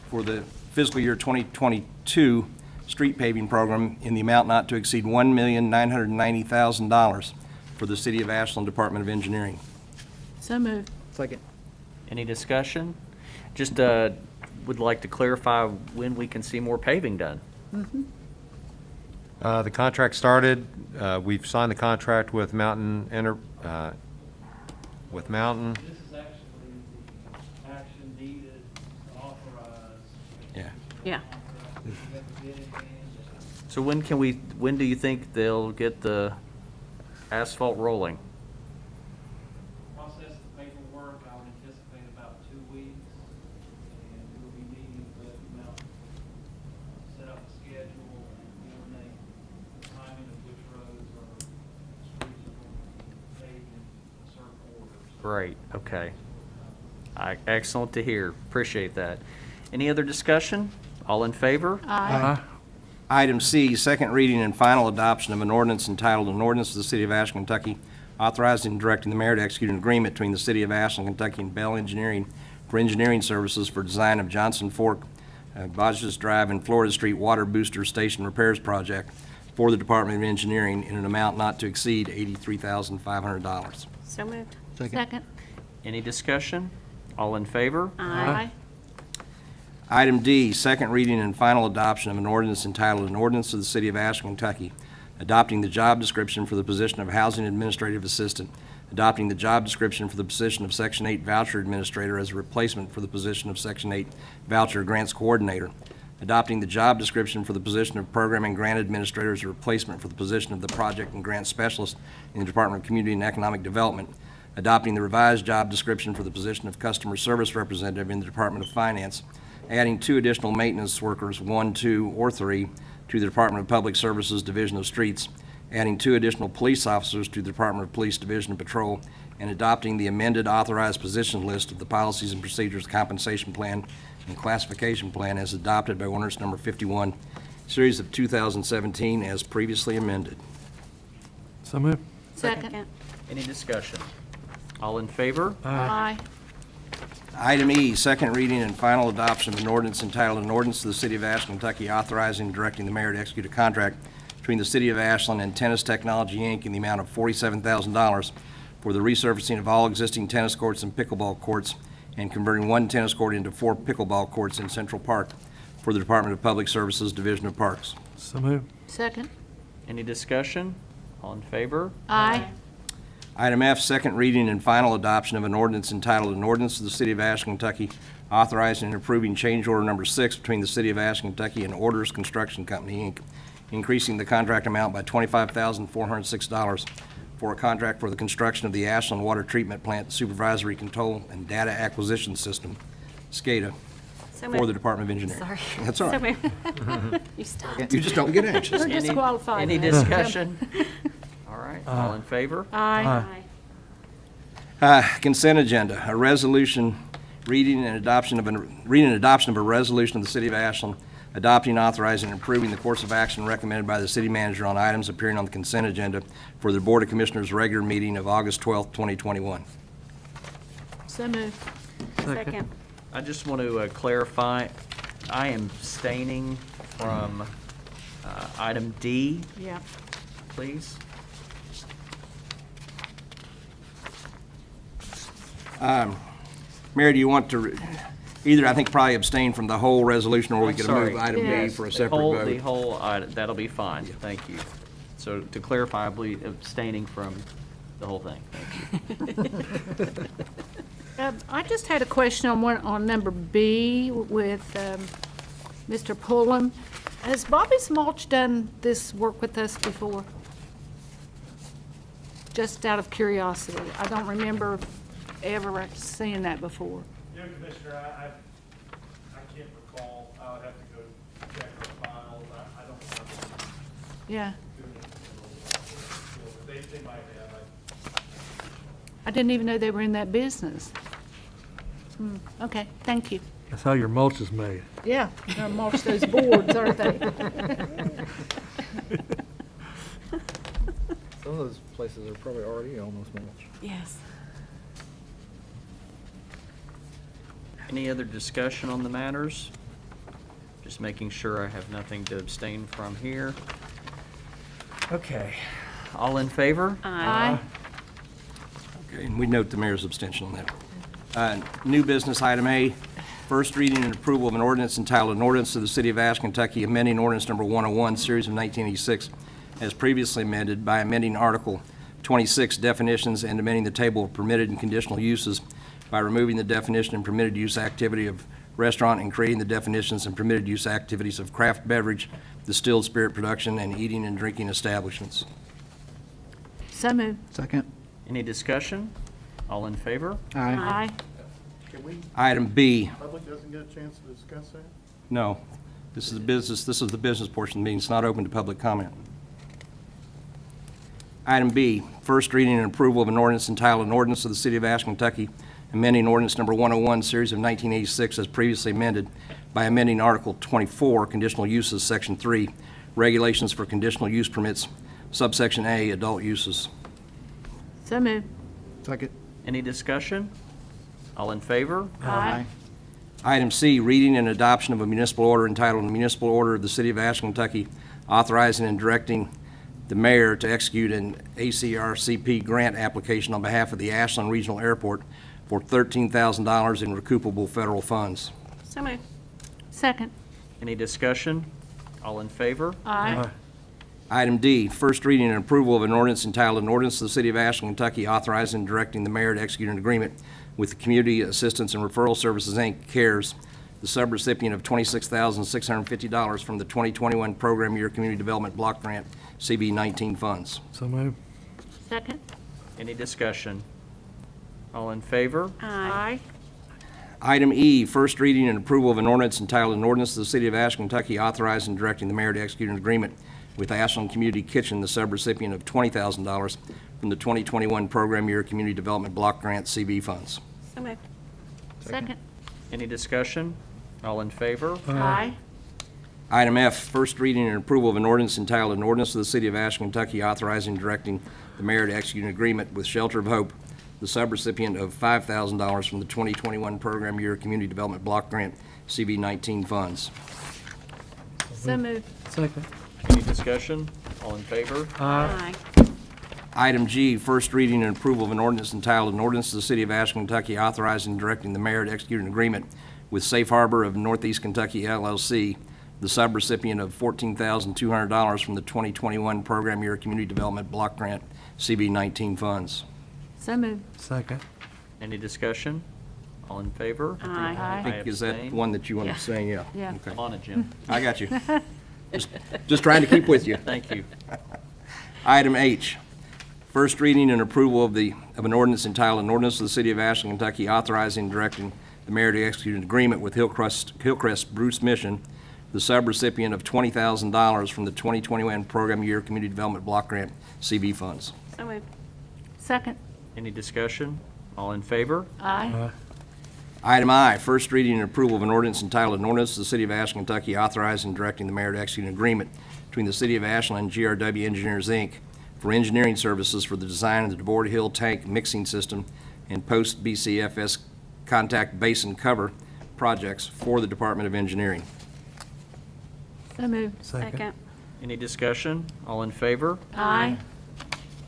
Speaker 9: for the fiscal year 2022 street paving program in the amount not to exceed $1,990,000 for the City of Ashland Department of Engineering."
Speaker 5: So moved.
Speaker 9: Second.
Speaker 1: Any discussion? Just would like to clarify when we can see more paving done.
Speaker 7: The contract started, we've signed the contract with Mountain.
Speaker 11: This is actually the action needed to authorize.
Speaker 9: Yeah.
Speaker 3: Yeah.
Speaker 11: We have the bid in hand.
Speaker 1: So when do you think they'll get the asphalt rolling?
Speaker 11: Process the paperwork, I would anticipate about 2 weeks. And we'll be meeting with Mountain, set up a schedule and coordinate the timing of which roads or streets are going to be paved in certain orders.
Speaker 1: Great, okay. Excellent to hear. Appreciate that. Any other discussion? All in favor?
Speaker 2: Aye.
Speaker 9: Item C, second reading and final adoption of an ordinance entitled, an ordinance of the City of Ashland, Kentucky, authorizing and directing the mayor to execute an agreement between the City of Ashland, Kentucky and Bell Engineering for engineering services for design of Johnson Fork, Bodges Drive, and Florida Street Water Booster Station Repairs Project for the Department of Engineering in an amount not to exceed $83,500.
Speaker 3: So moved.
Speaker 5: Second.
Speaker 1: Any discussion? All in favor?
Speaker 5: Aye.
Speaker 9: Item D, second reading and final adoption of an ordinance entitled, an ordinance of the City of Ashland, Kentucky, adopting the job description for the position of Housing Administrative Assistant, adopting the job description for the position of Section 8 Voucher Administrator as a replacement for the position of Section 8 Voucher Grants Coordinator, adopting the job description for the position of Program and Grant Administrator as a replacement for the position of the Project and Grant Specialist in the Department of Community and Economic Development, adopting the revised job description for the position of Customer Service Representative in the Department of Finance, adding 2 additional maintenance workers, 1, 2, or 3, to the Department of Public Services Division of Streets, adding 2 additional police officers to the Department of Police Division of Patrol, and adopting the amended authorized position list of the Policies and Procedures Compensation Plan and Classification Plan as adopted by Ordinance Number 51, Series of 2017, as previously amended.
Speaker 2: So moved.
Speaker 5: Second.
Speaker 1: Any discussion? All in favor?
Speaker 5: Aye.
Speaker 9: Item E, second reading and final adoption of an ordinance entitled, an ordinance of the City of Ashland, Kentucky, authorizing and directing the mayor to execute a contract between the City of Ashland and Tennis Technology, Inc. in the amount of $47,000 for the resurfacing of all existing tennis courts and pickleball courts and converting 1 tennis court into 4 pickleball courts in Central Park for the Department of Public Services Division of Parks.
Speaker 2: So moved.
Speaker 5: Second.
Speaker 1: Any discussion? All in favor?
Speaker 5: Aye.
Speaker 9: Item F, second reading and final adoption of an ordinance entitled, an ordinance of the City of Ashland, Kentucky, authorizing and approving change order number 6 between the City of Ashland, Kentucky and Orders Construction Company, Inc., increasing the contract amount by $25,406 for a contract for the construction of the Ashland Water Treatment Plant Supervisory Control and Data Acquisition System, SCADA,
Speaker 3: So
Speaker 9: for
Speaker 3: moved.
Speaker 9: the Department of Engineering.
Speaker 3: Sorry.
Speaker 9: That's all
Speaker 3: So
Speaker 9: right.
Speaker 3: moved. You stopped.
Speaker 9: You just don't get anxious.
Speaker 5: We're disqualified.
Speaker 1: Any discussion? All right, all in favor?
Speaker 5: Aye.
Speaker 9: Consent agenda, a resolution, reading and adoption of a resolution of the City of Ashland adopting, authorizing, and approving the course of action recommended by the city manager on items appearing on the consent agenda for the Board of Commissioners' regular meeting of August 12th, 2021.
Speaker 5: So moved.
Speaker 3: Second.
Speaker 1: I just want to clarify, I am abstaining from item D,
Speaker 5: Yeah.
Speaker 1: please.
Speaker 9: Mary, do you want to, either, I think, probably abstain from the whole resolution, or we
Speaker 1: I'm
Speaker 9: could
Speaker 1: sorry.
Speaker 9: move item B
Speaker 5: Yes.
Speaker 9: for a
Speaker 1: The
Speaker 9: separate
Speaker 1: whole-
Speaker 9: vote?
Speaker 1: The whole item, that'll be fine, thank you. So to clarify, I believe abstaining from the whole thing, thank you.
Speaker 5: I just had a question on number B with Mr. Pullum. Has Bobby's Mulch done this work with us before? Just out of curiosity. I don't remember ever seeing that before.
Speaker 11: You know, Commissioner, I can't recall. I would have to go check our files. I don't remember
Speaker 5: Yeah.
Speaker 11: doing it. They might have.
Speaker 5: I didn't even know they were in that business. Okay, thank you.
Speaker 2: That's how your mulch is made.
Speaker 5: Yeah, they'll mulch those boards, aren't they?
Speaker 12: Some of those places are probably already almost mulch.
Speaker 3: Yes.
Speaker 1: Any other discussion on the matters? Just making sure I have nothing to abstain from here. Okay, all in favor?
Speaker 5: Aye.
Speaker 9: Okay, and we note the mayor's abstention on that. New business, item A, first reading and approval of an ordinance entitled, an ordinance of the City of Ashland, Kentucky, amending ordinance number 101, series of 1986, as previously amended by amending Article 26, definitions, and amending the table of permitted and conditional uses by removing the definition and permitted use activity of restaurant and creating the definitions and permitted use activities of craft beverage, distilled spirit production, and eating and drinking establishments.
Speaker 5: So moved.
Speaker 6: Second.
Speaker 1: Any discussion? All in favor?
Speaker 5: Aye.
Speaker 9: Item B,
Speaker 12: Public doesn't get a chance to discuss that?
Speaker 9: no, this is the business portion of the meeting. It's not open to public comment. Item B, first reading and approval of an ordinance entitled, an ordinance of the City of Ashland, Kentucky, amending ordinance number 101, series of 1986, as previously amended by amending Article 24, conditional uses, section 3, regulations for conditional use permits, subsection A, adult uses.
Speaker 5: So moved.
Speaker 12: Second.
Speaker 1: Any discussion? All in favor?
Speaker 5: Aye.
Speaker 9: Item C, reading and adoption of a municipal order entitled Municipal Order of the City of Ashland, Kentucky, authorizing and directing the mayor to execute an ACRCP grant application on behalf of the Ashland Regional Airport for $13,000 in recoupable federal funds.
Speaker 3: So moved.
Speaker 5: Second.
Speaker 1: Any discussion? All in favor?
Speaker 5: Aye.
Speaker 9: Item D, first reading and approval of an ordinance entitled An Ordinance of the City of Ashland, Kentucky, authorizing and directing the mayor to execute an agreement with the Community Assistance and Referral Services, Inc., CARES, the subrecipient of $26,650 from the 2021 Program Year Community Development Block Grant, CB19 funds.
Speaker 2: So moved.
Speaker 5: Second.
Speaker 1: Any discussion? All in favor?
Speaker 5: Aye.
Speaker 9: Item E, first reading and approval of an ordinance entitled An Ordinance of the City of Ashland, Kentucky, authorizing and directing the mayor to execute an agreement with Ashland Community Kitchen, the subrecipient of $20,000 from the 2021 Program Year Community Development Block Grant, CB funds.
Speaker 3: So moved.
Speaker 5: Second.
Speaker 1: Any discussion? All in favor?
Speaker 5: Aye.
Speaker 9: Item F, first reading and approval of an ordinance entitled An Ordinance of the City of Ashland, Kentucky, authorizing and directing the mayor to execute an agreement with Shelter of Hope, the subrecipient of $5,000 from the 2021 Program Year Community Development Block Grant, CB19 funds.
Speaker 5: So moved.
Speaker 2: Second.
Speaker 1: Any discussion? All in favor?
Speaker 3: Aye.
Speaker 9: Item G, first reading and approval of an ordinance entitled An Ordinance of the City of Ashland, Kentucky, authorizing and directing the mayor to execute an agreement with Safe Harbor of Northeast Kentucky LLC, the subrecipient of $14,200 from the 2021 Program Year Community Development Block Grant, CB19 funds.
Speaker 5: So moved.
Speaker 2: Second.
Speaker 1: Any discussion? All in favor?
Speaker 3: Aye.
Speaker 9: I think, is that
Speaker 1: abstain.
Speaker 9: one that you want
Speaker 3: Yeah.
Speaker 9: to say? Yeah.
Speaker 5: Yeah.
Speaker 9: Okay.
Speaker 1: Come on it, Jim.
Speaker 9: I got you. Just trying to keep with you.
Speaker 1: Thank you.
Speaker 9: Item H, first reading and approval of an ordinance entitled An Ordinance of the City of Ashland, Kentucky, authorizing and directing the mayor to execute an agreement with Hillcrest Bruce Mission, the subrecipient of $20,000 from the 2021 Program Year Community Development Block Grant, CB funds.
Speaker 3: So moved.
Speaker 5: Second.
Speaker 1: Any discussion? All in favor?
Speaker 5: Aye.
Speaker 9: Item I, first reading and approval of an ordinance entitled An Ordinance of the City of Ashland, Kentucky, authorizing and directing the mayor to execute an agreement between the City of Ashland and GRW Engineers, Inc. for engineering services for the design of the DeBoer Hill Tank Mixing System and post-BCFS contact basin cover projects for the Department of Engineering.
Speaker 5: So moved.
Speaker 3: Second.
Speaker 1: Any discussion? All in favor?
Speaker 5: Aye.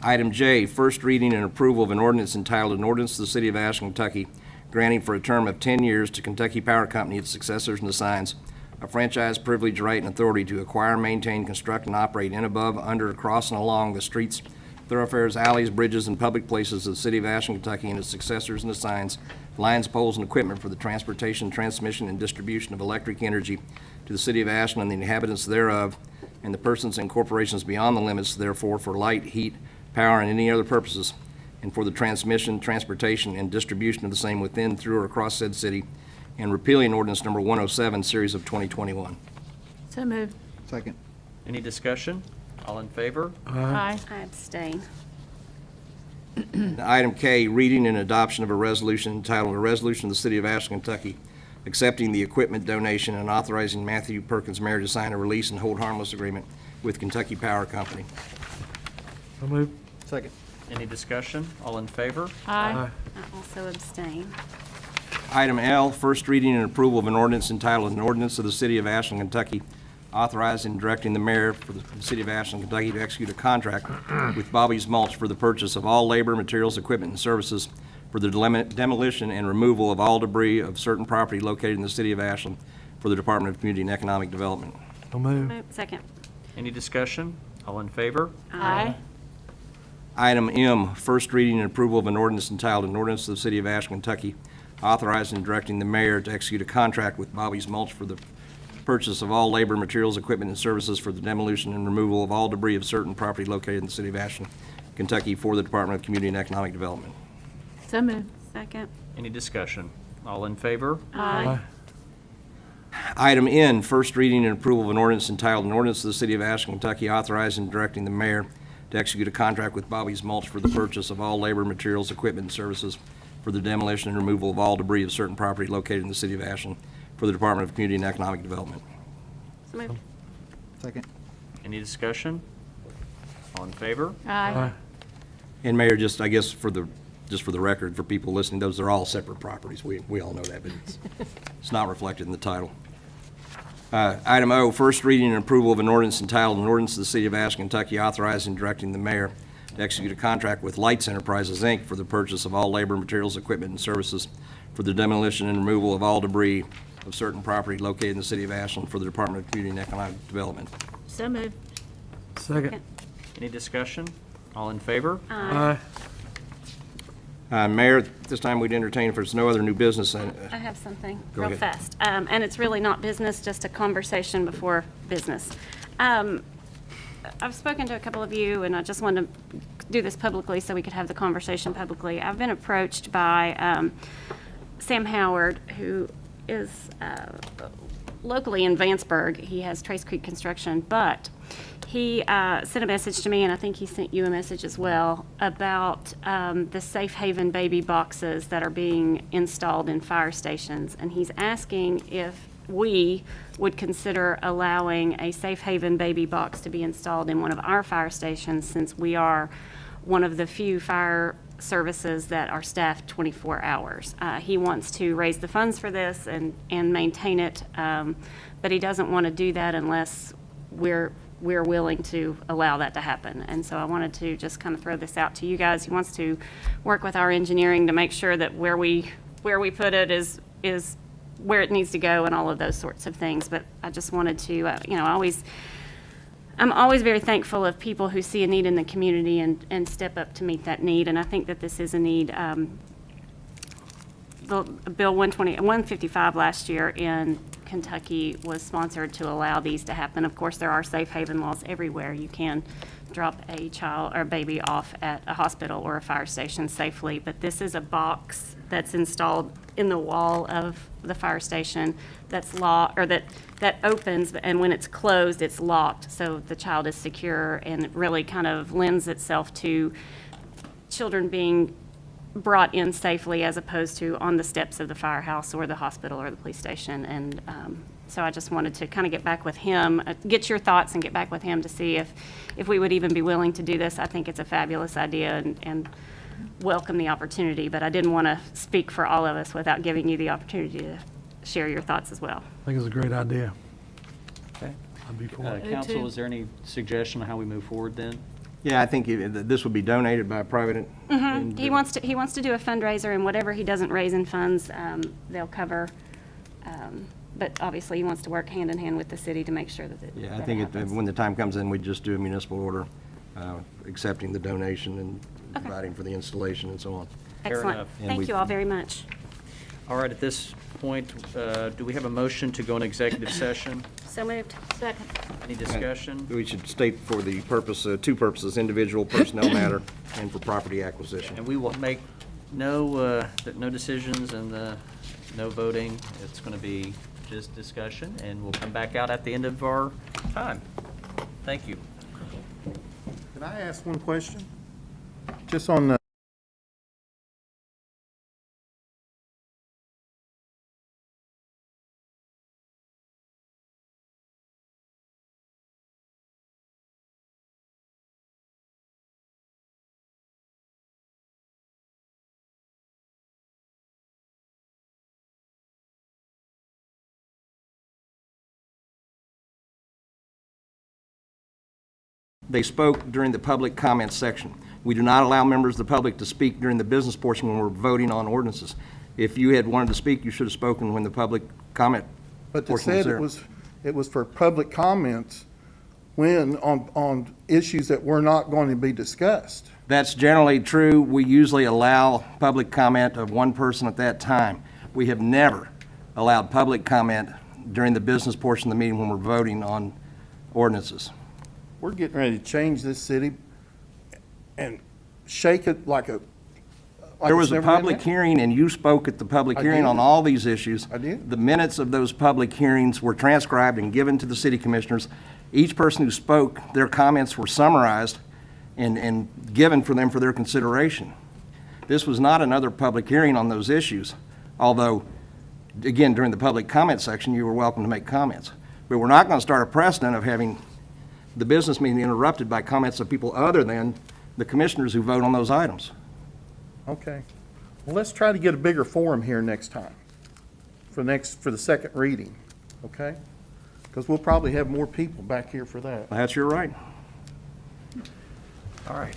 Speaker 9: Item J, first reading and approval of an ordinance entitled An Ordinance of the City of Ashland, Kentucky, granting for a term of 10 years to Kentucky Power Company, its successors and assigns a franchise privilege, right, and authority to acquire, maintain, construct, and operate in, above, under, across, and along the streets, thoroughfares, alleys, bridges, and public places of the City of Ashland, Kentucky, and its successors and assigns lines, poles, and equipment for the transportation, transmission, and distribution of electric energy to the City of Ashland and the inhabitants thereof, and the persons and corporations beyond the limits therefore, for light, heat, power, and any other purposes, and for the transmission, transportation, and distribution of the same within, through, or across said city, and repealing ordinance number 107, series of 2021.
Speaker 5: So moved.
Speaker 12: Second.
Speaker 1: Any discussion? All in favor?
Speaker 5: Aye.
Speaker 3: I abstain.
Speaker 9: Item K, reading and adoption of a resolution entitled A Resolution of the City of Ashland, Kentucky, accepting the equipment donation and authorizing Matthew Perkins Mayor to sign a release and hold harmless agreement with Kentucky Power Company.
Speaker 2: So moved.
Speaker 12: Second.
Speaker 1: Any discussion? All in favor?
Speaker 5: Aye.
Speaker 3: I also abstain.
Speaker 9: Item L, first reading and approval of an ordinance entitled An Ordinance of the City of Ashland, Kentucky, authorizing and directing the mayor for the City of Ashland, Kentucky to execute a contract with Bobby's Mulch for the purchase of all labor, materials, equipment, and services for the demolition and removal of all debris of certain property located in the City of Ashland for the Department of Community and Economic Development.
Speaker 2: So moved.
Speaker 3: Second.
Speaker 1: Any discussion? All in favor?
Speaker 5: Aye.
Speaker 9: Item M, first reading and approval of an ordinance entitled An Ordinance of the City of Ashland, Kentucky, authorizing and directing the mayor to execute a contract with Bobby's Mulch for the purchase of all labor, materials, equipment, and services for the demolition and removal of all debris of certain property located in the City of Ashland, Kentucky, for the Department of Community and Economic Development.
Speaker 5: So moved.
Speaker 3: Second.
Speaker 1: Any discussion? All in favor?
Speaker 5: Aye.
Speaker 9: Item N, first reading and approval of an ordinance entitled An Ordinance of the City of Ashland, Kentucky, authorizing and directing the mayor to execute a contract with Bobby's Mulch for the purchase of all labor, materials, equipment, and services for the demolition and removal of all debris of certain property located in the City of Ashland for the Department of Community and Economic Development.
Speaker 3: So moved.
Speaker 12: Second.
Speaker 1: Any discussion? All in favor?
Speaker 5: Aye.
Speaker 9: And Mayor, just, I guess, for the record, for people listening, those are all separate properties. We all know that, but it's not reflected in the title. Item O, first reading and approval of an ordinance entitled, an ordinance of the City of Ashland, Kentucky authorizing and directing the mayor to execute a contract with Lights Enterprises, Inc. for the purchase of all labor, materials, equipment, and services for the demolition and removal of all debris of certain property located in the City of Ashland for the Department of Community and Economic Development.
Speaker 3: So moved.
Speaker 2: Second.
Speaker 1: Any discussion? All in favor?
Speaker 2: Aye.
Speaker 9: Mayor, at this time we'd entertain, if there's no other new business.
Speaker 3: I have something
Speaker 9: Go
Speaker 3: real
Speaker 9: ahead.
Speaker 3: fast. And it's really not business, just a conversation before business. I've spoken to a couple of you, and I just wanted to do this publicly so we could have the conversation publicly. I've been approached by Sam Howard, who is locally in Vanceburg. He has Trace Creek Construction, but he sent a message to me, and I think he sent you a message as well, about the Safe Haven baby boxes that are being installed in fire stations. And he's asking if we would consider allowing a Safe Haven baby box to be installed in one of our fire stations, since we are one of the few fire services that are staffed 24 hours. He wants to raise the funds for this and maintain it, but he doesn't want to do that unless we're willing to allow that to happen. And so I wanted to just kind of throw this out to you guys. He wants to work with our engineering to make sure that where we put it is where it needs to go and all of those sorts of things. But I just wanted to, I'm always very thankful of people who see a need in the community and step up to meet that need. And I think that this is a need. Bill 155 last year in Kentucky was sponsored to allow these to happen. Of course, there are safe haven laws everywhere. You can drop a child or baby off at a hospital or a fire station safely, but this is a box that's installed in the wall of the fire station that's locked, or that opens, and when it's closed, it's locked, so the child is secure, and it really kind of lends itself to children being brought in safely as opposed to on the steps of the firehouse or the hospital or the police station. And so I just wanted to kind of get back with him, get your thoughts and get back with him to see if we would even be willing to do this. I think it's a fabulous idea and welcome the opportunity, but I didn't want to speak for all of us without giving you the opportunity to share your thoughts as well.
Speaker 2: I think it's a great idea.
Speaker 1: Okay.
Speaker 2: I'd be for it.
Speaker 1: Council, is there any suggestion on how we move forward then?
Speaker 9: Yeah, I think this would be donated by a private.
Speaker 3: He wants to do a fundraiser, and whatever he doesn't raise in funds, they'll cover. But obviously, he wants to work hand in hand with the city to make sure that it
Speaker 9: Yeah, I
Speaker 3: that
Speaker 9: think
Speaker 3: happens.
Speaker 9: when the time comes in, we just do a municipal order accepting the donation and providing for the installation and so on.
Speaker 1: Fair
Speaker 3: Excellent.
Speaker 1: enough.
Speaker 9: And
Speaker 3: Thank
Speaker 9: we-
Speaker 3: you all very much.
Speaker 1: All right, at this point, do we have a motion to go in executive session?
Speaker 3: So moved. Second.
Speaker 1: Any discussion?
Speaker 9: We should state for the purpose, two purposes, individual personnel matter and for property acquisition.
Speaker 1: And we will make no decisions and no voting. It's going to be just discussion, and we'll come back out at the end of our time. Thank you.
Speaker 12: Can I ask one question? Just on the
Speaker 9: They spoke during the public comment section. We do not allow members of the public to speak during the business portion when we're voting on ordinances. If you had wanted to speak, you should have spoken when the public comment
Speaker 12: But they
Speaker 9: portion was
Speaker 12: said
Speaker 9: there.
Speaker 12: it was for public comments when, on issues that were not going to be discussed.
Speaker 9: That's generally true. We usually allow public comment of one person at that time. We have never allowed public comment during the business portion of the meeting when we're voting on ordinances.
Speaker 12: We're getting ready to change this city and shake it like
Speaker 9: There was
Speaker 12: it's
Speaker 9: a
Speaker 12: never been
Speaker 9: public
Speaker 12: there.
Speaker 9: hearing, and you spoke at the public
Speaker 12: I
Speaker 9: hearing
Speaker 12: did.
Speaker 9: on all these issues.
Speaker 12: I did.
Speaker 9: The minutes of those public hearings were transcribed and given to the city commissioners. Each person who spoke, their comments were summarized and given for them for their consideration. This was not another public hearing on those issues, although, again, during the public comment section, you were welcome to make comments. But we're not going to start a precedent of having the business meeting interrupted by comments of people other than the commissioners who vote on those items.
Speaker 12: Okay. Well, let's try to get a bigger forum here next time, for the second reading, okay? Because we'll probably have more people back here for that.
Speaker 9: That's your right.
Speaker 1: All right.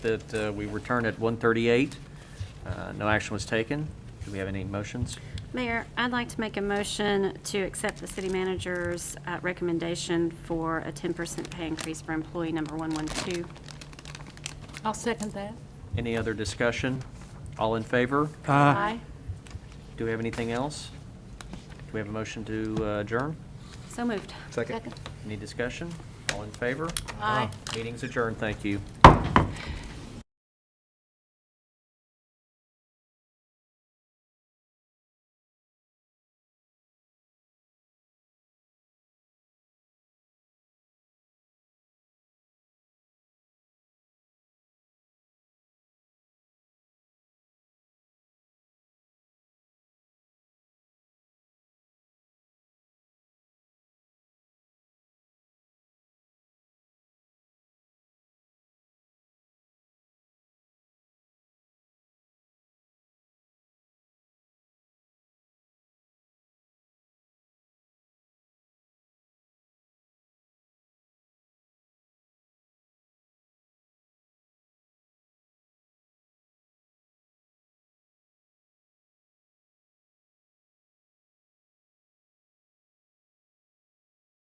Speaker 1: that we return at 1:38. No action was taken. Do we have any motions?
Speaker 3: Mayor, I'd like to make a motion to accept the city manager's recommendation for a 10% pay increase for employee number 112.
Speaker 5: I'll second that.
Speaker 1: Any other discussion? All in favor?
Speaker 5: Aye.
Speaker 1: Do we have anything else? Do we have a motion to adjourn?
Speaker 3: So moved.
Speaker 5: Second.
Speaker 1: Any discussion? All in favor?
Speaker 5: Aye.
Speaker 1: Meeting's adjourned. Thank you.